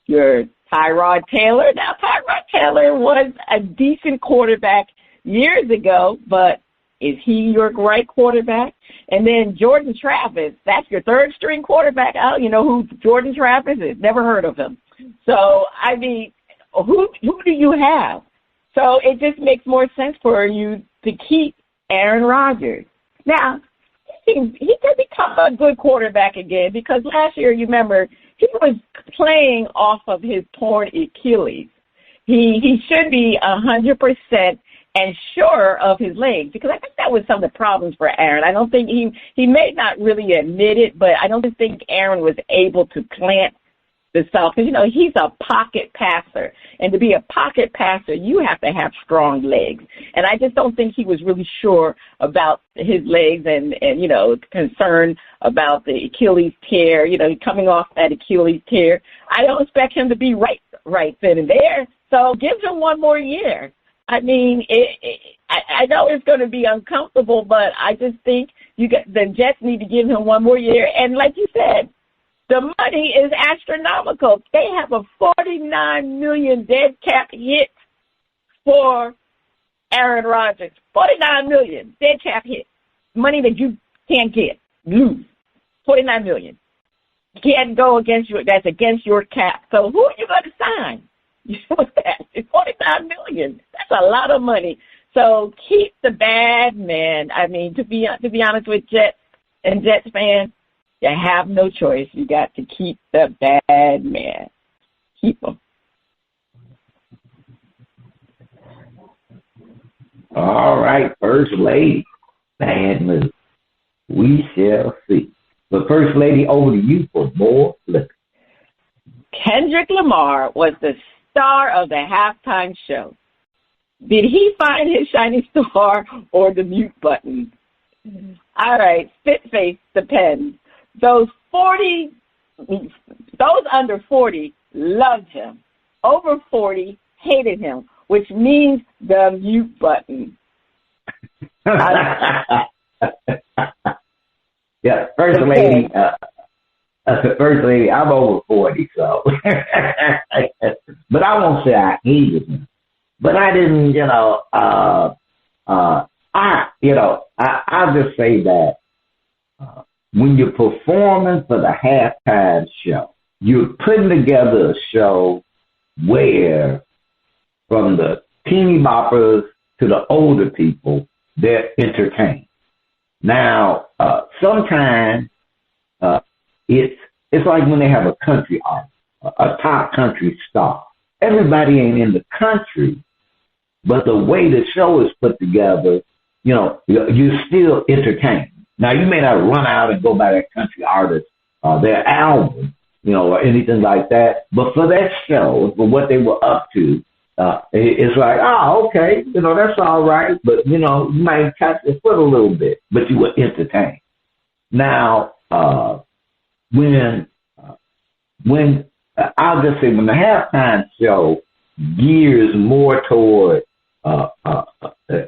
your Tyrod Taylor? Now, Tyrod Taylor was a decent quarterback years ago, but is he your right quarterback? And then Jordan Travis, that's your 3rd string quarterback. I don't know who Jordan Travis is. Never heard of him. So, I mean, who do you have? So it just makes more sense for you to keep Aaron Rodgers. Now, he could become a good quarterback again because last year, you remember, he was playing off of his torn Achilles. He should be 100% and sure of his legs, because I think that was some of the problems for Aaron. I don't think he may not really admit it, but I don't think Aaron was able to plant the self, because he's a pocket passer, and to be a pocket passer, you have to have strong legs. And I just don't think he was really sure about his legs, and concerned about the Achilles tear. Coming off that Achilles tear, I don't expect him to be right then and there. So give him one more year. I mean, I know it's going to be uncomfortable, but I just think the Jets need to give him one more year. And like you said, the money is astronomical. They have a $49 million dead cap hit for Aaron Rodgers. $49 million dead cap hit. Money that you can't lose. $49 million. You can't go against that's against your cap. So who are you going to sign? It's $49 million. That's a lot of money. So keep the bad man. I mean, to be honest with Jets fans, you have no choice. You got to keep the bad man. Keep him. All right, First Lady. Bad move. We shall see. But First Lady, over to you for more flipping. Kendrick Lamar was the star of the halftime show. Did he find his shining star or the mute button? All right, spit face depends. Those 40 Those under 40 loved him. Over 40 hated him, which means the mute button. Yeah, First Lady, I'm over 40, so. But I won't say I hated him. But I didn't, I'll just say that when you're performing for the halftime show, you're putting together a show where from the teeny boppers to the older people, they're entertained. Now, sometimes it's like when they have a country artist, a top country star. Everybody ain't in the country, but the way the show is put together, you're still entertained. Now, you may not run out and go by that country artist, their album, or anything like that, but for that show, for what they were up to, it's like, oh, okay, that's all right, but, you might catch your foot a little bit, but you were entertained. Now, when I'll just say when the halftime show gears more toward a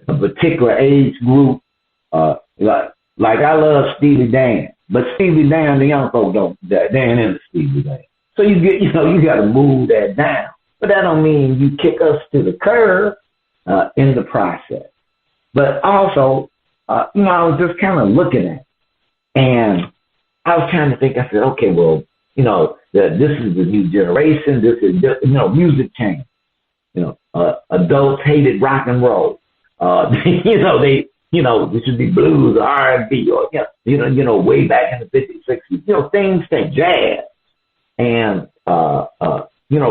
particular age group, like I love Steely Dan, but Steely Dan, the young folks they ain't into Steely Dan. So you got to move that down. But that don't mean you kick us to the curb in the process. But also, I was just kind of looking at it, and I was trying to think. I said, okay, well, this is the new generation. This is music change. Adults hated rock and roll. This should be blues or R&B or way back in the 50s, 60s. Things like jazz, and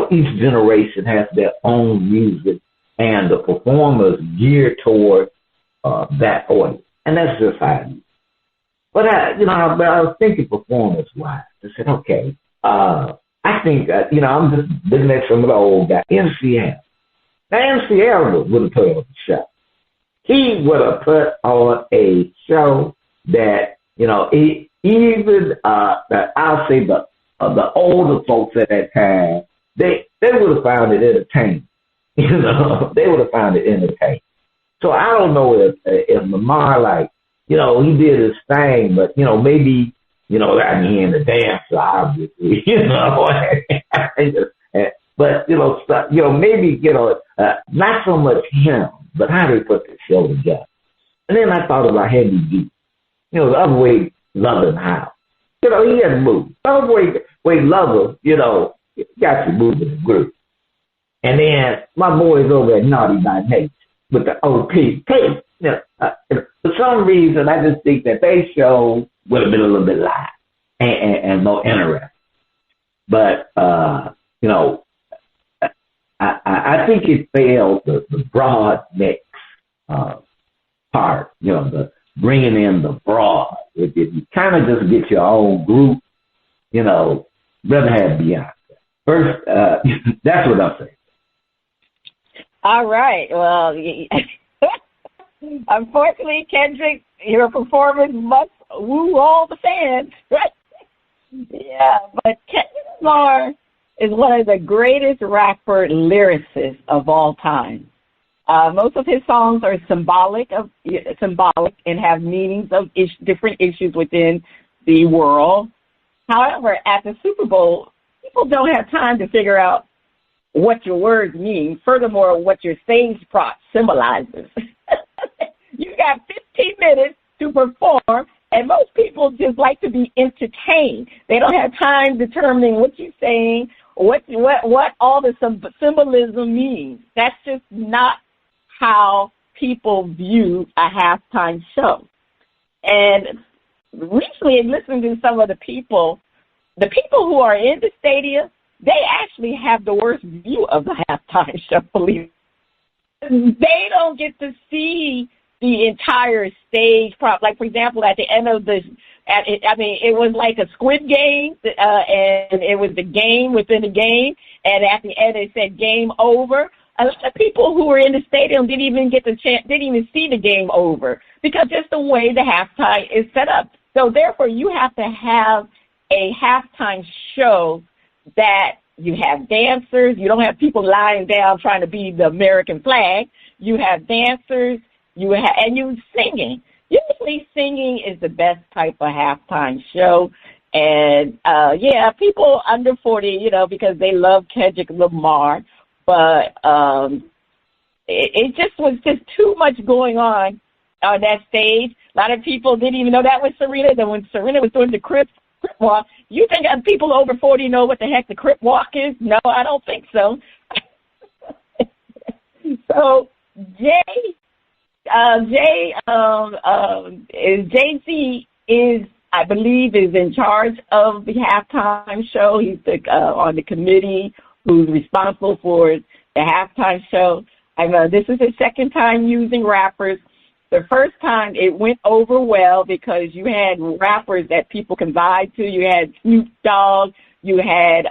each generation has their own music, and the performers geared toward that audience, and that's just how it is. But I was thinking performance-wise. I said, okay, I think I'm just looking at some of the old guys. MCL. Now MCL would have put on a show. He would have put on a show that even I'll say the older folks at that time, they would have found it entertaining. They would have found it entertaining. So I don't know if Lamar, he did his thing, but, maybe, I mean, the dancer, obviously, but, maybe, not so much him, but how they put the show together. And then I thought about Heavy D, the other way, Loving House. He had to move. The other way Lover, got to move in the group. And then my boys over at Naughty by Nature with the OP. Hey, for some reason, I just think that their show would have been a little bit live and more interesting. But, I think it failed the broad mix part, the bringing in the broad. If you kind of just get your own group, rather have Beyonce. First, that's what I'm saying. All right. Well, unfortunately, Kendrick, your performance must woo all the fans, right? Yeah, but Kendrick Lamar is one of the greatest rapper lyricists of all time. Most of his songs are symbolic and have meanings of different issues within the world. However, at the Super Bowl, people don't have time to figure out what your words mean. Furthermore, what your stage prop symbolizes. You got 15 minutes to perform, and most people just like to be entertained. They don't have time determining what you're saying, what all the symbolism means. That's just not how people view a halftime show. And recently, listening to some of the people who are in the stadium, they actually have the worst view of the halftime show, believe it. They don't get to see the entire stage prop. Like, for example, at the end of it was like a Squid Game, and it was the game within the game, and at the end it said game over. A lot of people who were in the stadium didn't even see the game over, because just the way the halftime is set up. So therefore, you have to have a halftime show that you have dancers. You don't have people lying down trying to be the American flag. You have dancers. And you singing. Usually singing is the best type of halftime show. And, people under 40, because they love Kendrick Lamar. But it just was just too much going on that stage. A lot of people didn't even know that was Serena. Then when Serena was doing the Crip Walk, you think people over 40 know what the heck the Crip Walk is? No, I don't think so. So Jay-Z is, I believe, is in charge of the halftime show. He's on the committee who's responsible for the halftime show. This is his second time using rappers. The first time it went over well because you had rappers that people can vibe to. You had Snoop Dogg. You had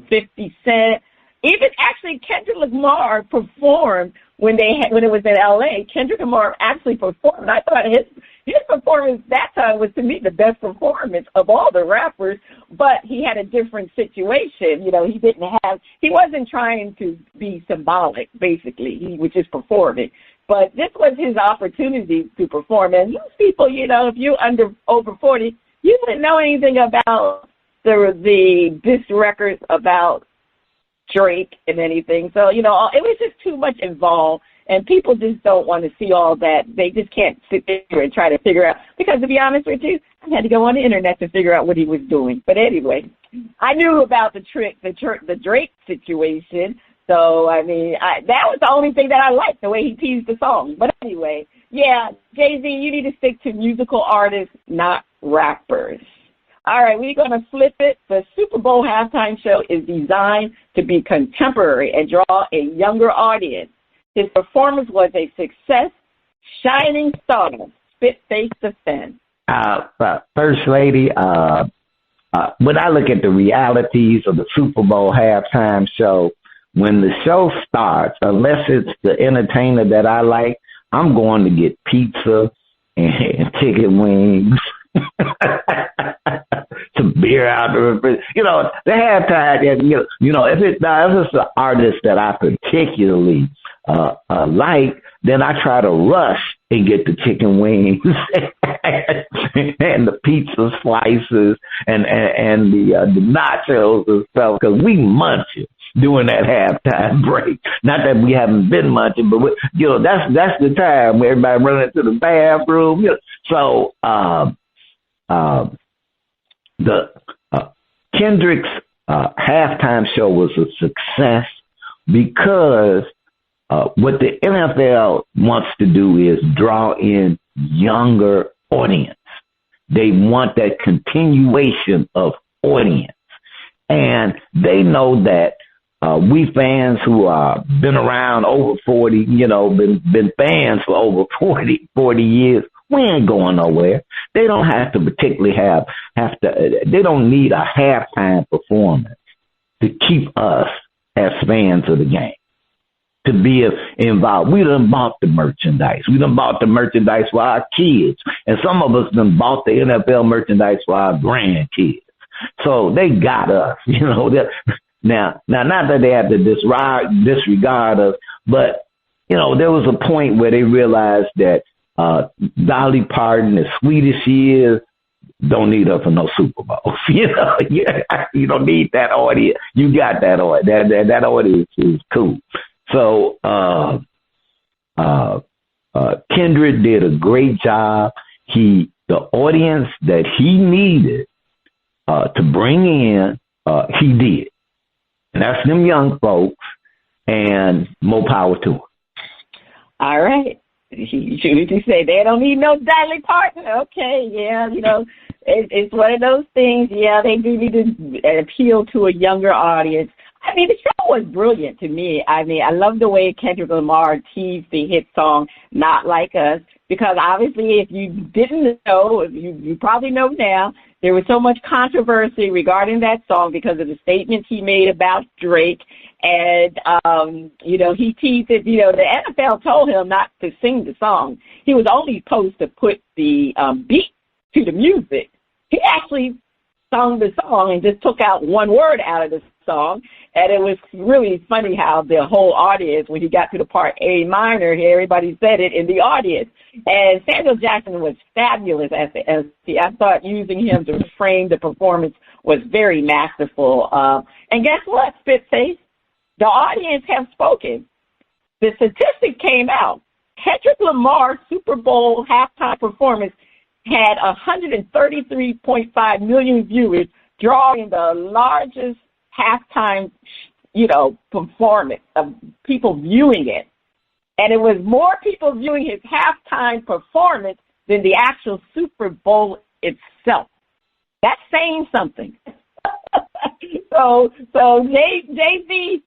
50 Cent. Even actually Kendrick Lamar performed when it was in L.A. Kendrick Lamar actually performed. I thought his performance that time was, to me, the best performance of all the rappers, but he had a different situation. He wasn't trying to be symbolic, basically. He was just performing. But this was his opportunity to perform. And most people, if you're over 40, you wouldn't know anything about the diss records about Drake and anything. So, it was just too much involved. And people just don't want to see all that. They just can't sit there and try to figure out. Because to be honest with you, I had to go on the internet to figure out what he was doing. But anyway, I knew about the Drake situation. So, that was the only thing that I liked, the way he teased the song. But anyway, Jay-Z, you need to stick to musical artists, not rappers. All right, we're going to flip it. The Super Bowl halftime show is designed to be contemporary and draw a younger audience. His performance was a success. Shining star, spit face defense. First Lady, when I look at the realities of the Super Bowl halftime show, when the show starts, unless it's the entertainer that I like, I'm going to get pizza and chicken wings. Some beer out there. The halftime, if it's an artist that I particularly like, then I try to rush and get the chicken wings and the pizza slices and the nachos and stuff, because we munching during that halftime break. Not that we haven't been munching, but that's the time where everybody running to the bathroom. So Kendrick's halftime show was a success because what the NFL wants to do is draw in younger audience. They want that continuation of audience. And they know that we fans who are been around over 40, been fans for over 40 years, we ain't going nowhere. They don't have to particularly they don't need a halftime performance to keep us as fans of the game, to be involved. We done bought the merchandise. We done bought the merchandise for our kids. And some of us done bought the NFL merchandise for our grandkids. So they got us, Now, not that they have to disregard us, but, there was a point where they realized that Dolly Parton, as sweet as she is, don't need her for no Super Bowl. You don't need that audience. You got that audience. That audience is cool. So Kendrick did a great job. The audience that he needed to bring in, he did. And that's them young folks, and more power to him. All right. You say they don't need no Dolly Parton. Okay, it's one of those things. Yeah, they do need to appeal to a younger audience. The show was brilliant to me. I love the way Kendrick Lamar teased the hit song "Not Like Us," because obviously, if you didn't know, you probably know now, there was so much controversy regarding that song because of the statements he made about Drake. And, he teased it. The NFL told him not to sing the song. He was only supposed to put the beat to the music. He actually sung the song and just took out one word out of the song. And it was really funny how the whole audience, when he got to the part A minor, everybody said it in the audience. And Samuel Jackson was fabulous as the MC. I thought using him to frame the performance was very masterful. And guess what, Spitface? The audience have spoken. The statistic came out. Kendrick Lamar's Super Bowl halftime performance had 133.5 million viewers, drawing the largest halftime, performance of people viewing it. And it was more people viewing his halftime performance than the actual Super Bowl itself. That's saying something. So Jay-Z,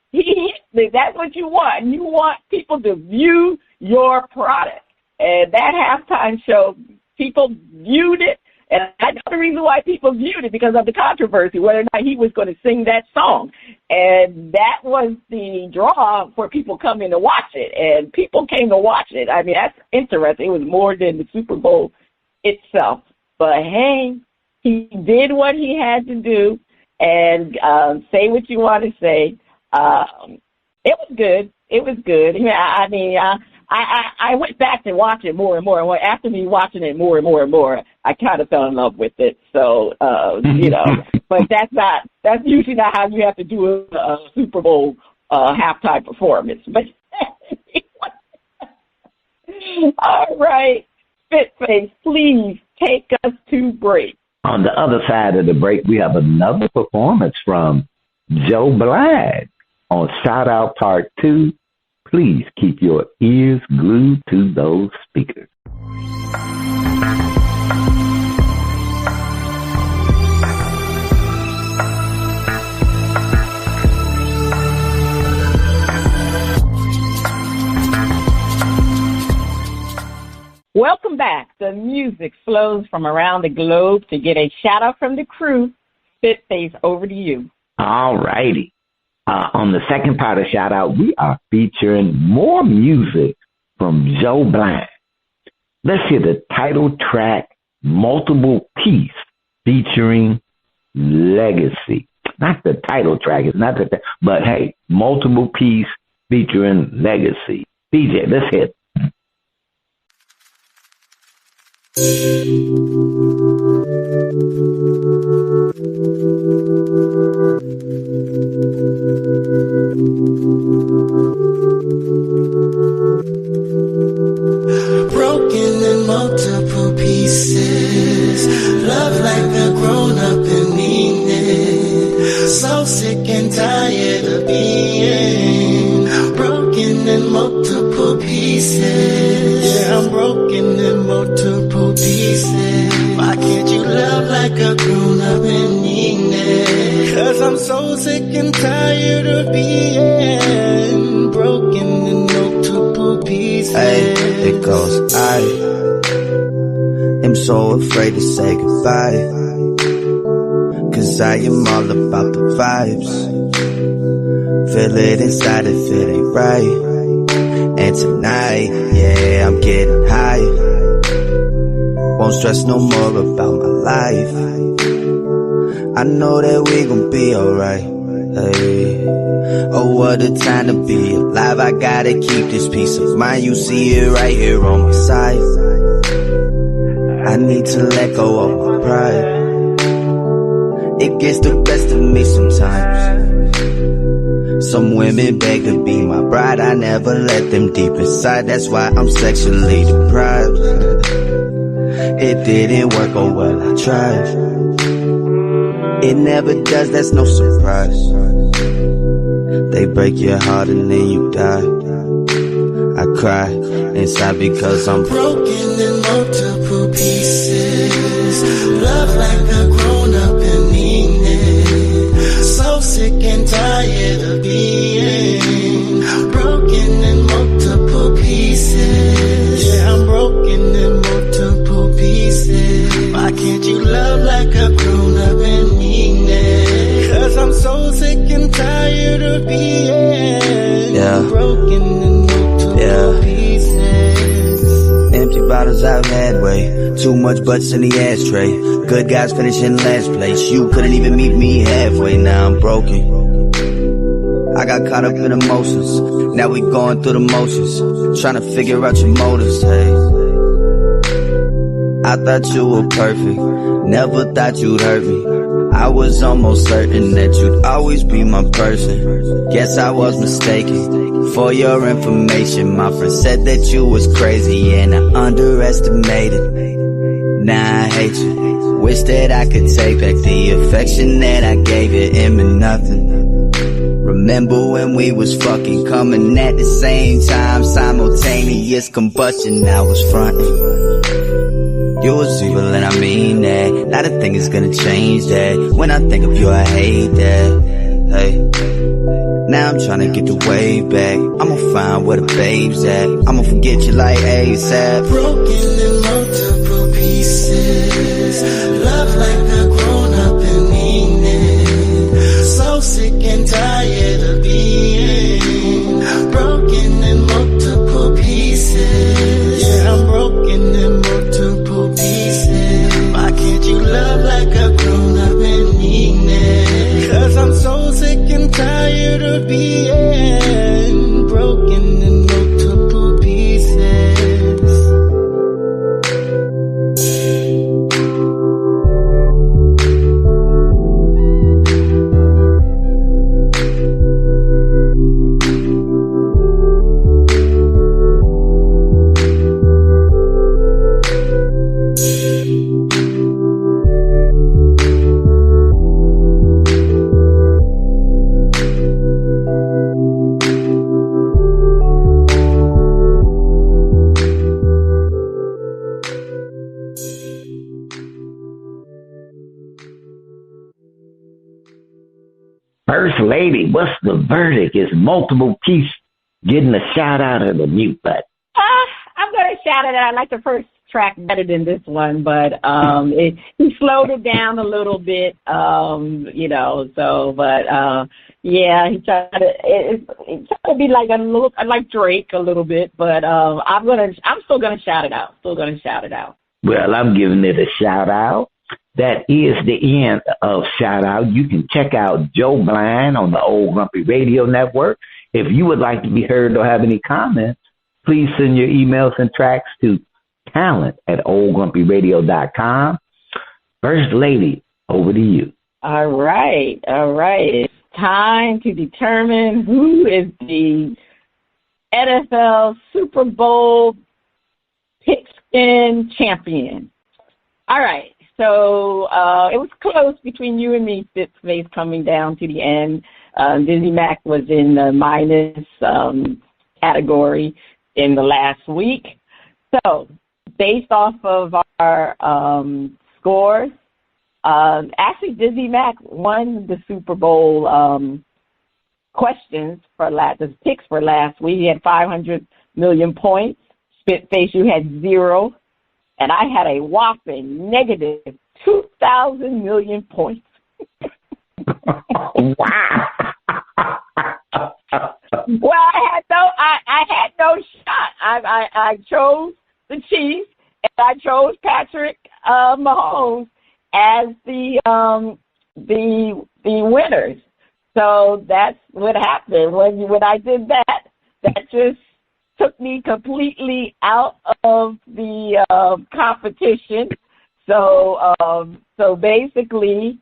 that's what you want. You want people to view your product. And that halftime show, people viewed it. And I know the reason why people viewed it, because of the controversy, whether or not he was going to sing that song. And that was the draw for people coming to watch it. And people came to watch it. I mean, that's interesting. It was more than the Super Bowl itself. But, hey, he did what he had to do. And say what you want to say. It was good. It was good. I went back to watch it more and more. And after me watching it more and more and more, I kind of fell in love with it. So, but that's usually not how you have to do a Super Bowl halftime performance. But all right, Spitface, please take us to break. On the other side of the break, we have another performance from Joe Bland on Shout Out Part 2. Please keep your ears glued to those speakers. Welcome back. The music flows from around the globe to get a shout out from the crew. Spitface, over to you. All righty. On the second part of Shout Out, we are featuring more music from Joe Bland. Let's hear the title track, Multiple Piece, featuring Legacy. Not the title track, it's not the, but hey, Multiple Piece featuring Legacy. DJ, let's hit. Broken in multiple pieces, love like a grown-up and mean it. So sick and tired of being broken in multiple pieces. Yeah, I'm broken in multiple pieces. Why can't you love like a grown-up and mean it? 'Cause I'm so sick and tired of being broken in multiple pieces. Hey, it goes, I am so afraid to say goodbye, 'cause I am all about the vibes. Feel it inside if it ain't right. And tonight, yeah, I'm getting high. Won't stress no more about my life. I know that we gon' be alright. Hey. Oh, what a time to be alive. I gotta keep this peace of mind. You see it right here on my side. I need to let go of my pride. It gets the best of me sometimes. Some women beg to be my bride. I never let them deep inside. That's why I'm sexually deprived. It didn't work, oh well, I tried. It never does, that's no surprise. They break your heart and then you die. I cry inside because I'm broken in multiple pieces. Love like a grown-up and mean it. So sick and tired of being broken in multiple pieces. Yeah, I'm broken in multiple pieces. Why can't you love like a grown-up and mean it? 'Cause I'm so sick and tired of being broken in multiple pieces. Empty bottles I've had way. Too much butts in the ashtray. Good guys finish in last place. You couldn't even meet me halfway. Now I'm broken. I got caught up in emotions. Now we going through the motions, trying to figure out your motives, hey. I thought you were perfect, never thought you'd hurt me. I was almost certain that you'd always be my person. Guess I was mistaken. For your information, my friend said that you was crazy and I underestimated. Now I hate you. Wish that I could take back the affection that I gave you. It meant nothing. Remember when we was fucking coming at the same time, simultaneous combustion. I was frontin'. You was evil and I mean that. Not a thing is gonna change that. When I think of you, I hate that. Hey, now I'm tryna get the wave back. I'ma find where the babes at. I'ma forget you like ASAP. Broken in multiple pieces. Love like a grown up and meaning. So sick and tired of being broken in multiple pieces. Yeah, I'm broken in multiple pieces. Why can't you love like a grown up and mean it? 'Cause I'm so sick and tired of being broken in multiple pieces. First Lady, what's the verdict? Is multiple piece getting a shout out of the mute button? I'm going to shout it out. I like the first track better than this one, but he slowed it down a little bit, yeah, he tried to be like Drake a little bit, but I'm still gonna shout it out. Well, I'm giving it a shout out. That is the end of shout out. You can check out Joe Blind on the Old Grumpy Radio Network. If you would like to be heard or have any comments, please send your emails and tracks to talent@oldgrumpyradio.com. First Lady, over to you. All right. It's time to determine who is the NFL Super Bowl pigskin champion. All right. So it was close between you and me, Spitface, coming down to the end. Dizzy Mac was in the minus category in the last week. So based off of our scores, actually Dizzy Mac won the Super Bowl questions for the picks for last week. He had 500 million points. Spitface, you had 0. And I had a whopping negative 2,000 million points. Wow. Well, I had no shot. I chose the Chiefs and I chose Patrick Mahomes as the winners. So that's what happened when I did that. That just took me completely out of the competition. So basically,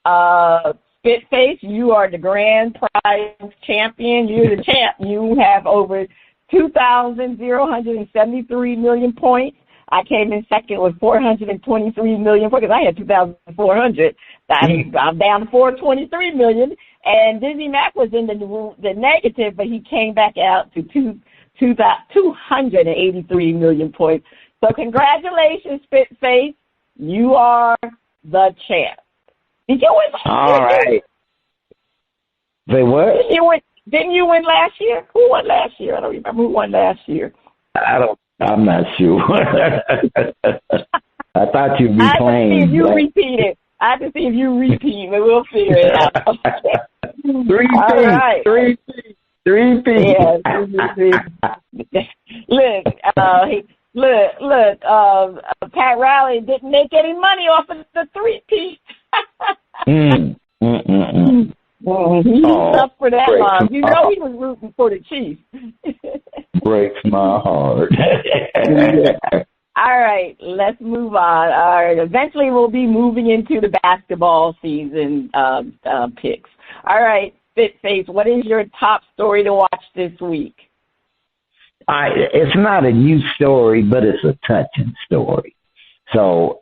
Spitface, you are the grand prize champion. You're the champ. You have over 2,073 million points. I came in second with 423 million points because I had 2,400. I'm down to 423 million. And Dizzy Mac was in the negative, but he came back out to 283 million points. So congratulations, Spitface. You are the champ. Did you win? All right. Say what? Didn't you win last year? Who won last year? I don't remember who won last year. I'm not sure. I thought you'd be playing. I have to see if you repeat it. I have to see if you repeat, but we'll figure it out. Three P. Yes. Look, Look, Pat Riley didn't make any money off of the three-piece. He stuck for that long. You know he was rooting for the Chiefs. Breaks my heart. All right, let's move on. All right, eventually we'll be moving into the basketball season picks. All right, Fitface, what is your top story to watch this week? It's not a new story, but it's a touching story. So,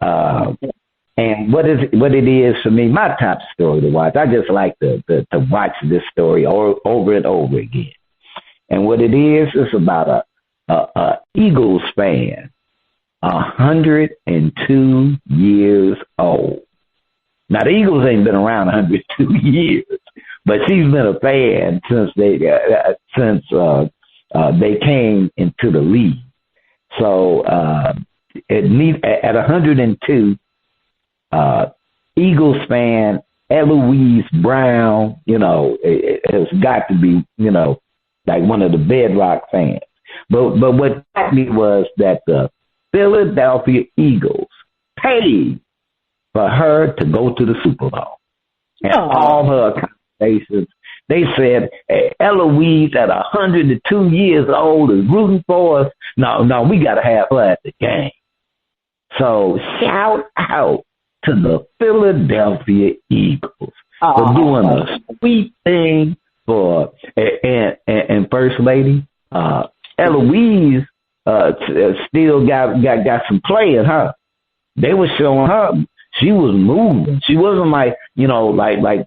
and what it is for me, my top story to watch, I just like to watch this story over and over again. And what it is, it's about a Eagles fan, 102 years old. Now, the Eagles ain't been around 102 years, but she's been a fan since they came into the league. So at 102, Eagles fan Eloise Brown, it has got to be, like one of the bedrock fans. But what got me was that the Philadelphia Eagles paid for her to go to the Super Bowl. And all her accommodations, they said, hey, Eloise at 102 years old is rooting for us. No, we got to have her at the game. So shout out to the Philadelphia Eagles for doing a sweet thing for, and First Lady, Eloise still got some play in her. They were showing her she was moving. She wasn't like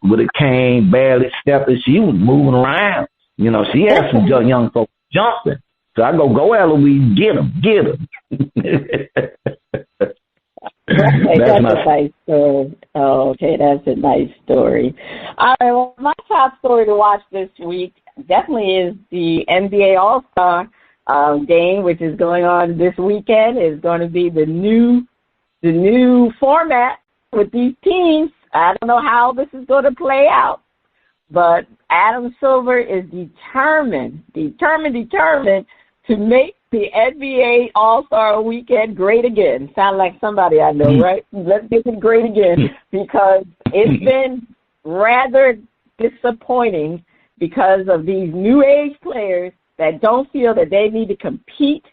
with a cane, barely stepping. She was moving around. She had some young folks jumping. So I go Eloise, get them. That's a nice story. Okay, that's a nice story. All right, well, my top story to watch this week definitely is the NBA All-Star game, which is going on this weekend. Is going to be the new format with these teams. I don't know how this is going to play out, but Adam Silver is determined to make the NBA All-Star Weekend great again. Sound like somebody I know, right? Let's make it great again, because it's been rather disappointing because of these new age players that don't feel that they need to compete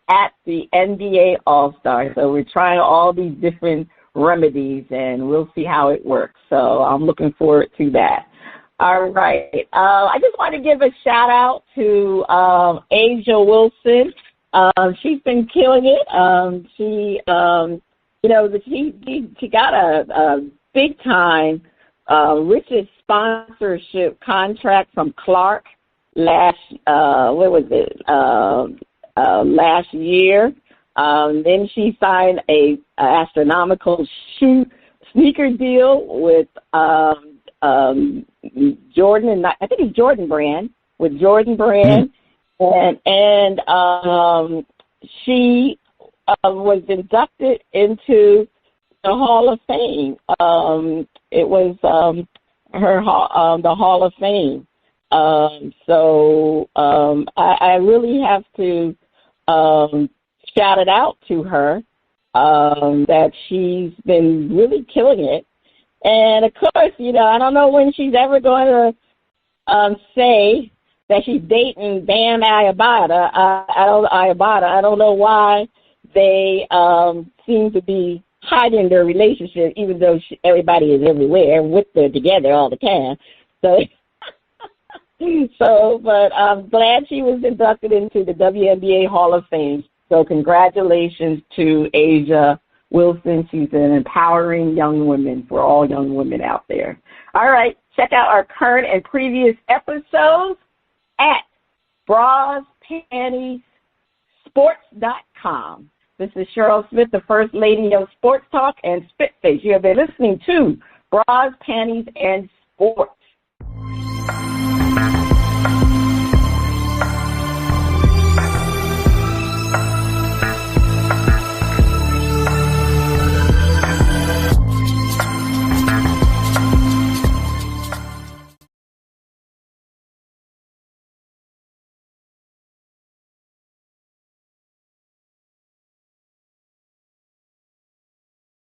at the NBA All-Star. So we're trying all these different remedies, and we'll see how it works. So I'm looking forward to that. All right. I just want to give a shout-out to Asia Wilson. She's been killing it. She got a big-time richest sponsorship contract from Clark last year. Then she signed a astronomical sneaker deal with Jordan, and I think it's Jordan Brand, with Jordan Brand, and she was inducted into the Hall of Fame. It was the Hall of Fame. So I really have to shout it out to her that she's been really killing it. And, of course, I don't know when she's ever going to say that she's dating Bam Adebayo. I don't know why they seem to be hiding their relationship, even though everybody is everywhere with them together all the time. But I'm glad she was inducted into the WNBA Hall of Fame. So congratulations to Asia Wilson. She's an empowering young woman for all young women out there. All right, check out our current and previous episodes at BrasPantiesSports.com. This is Cheryl Smith, the First Lady of Sports Talk and Spitface. You have been listening to Bras, Panties, and Sports.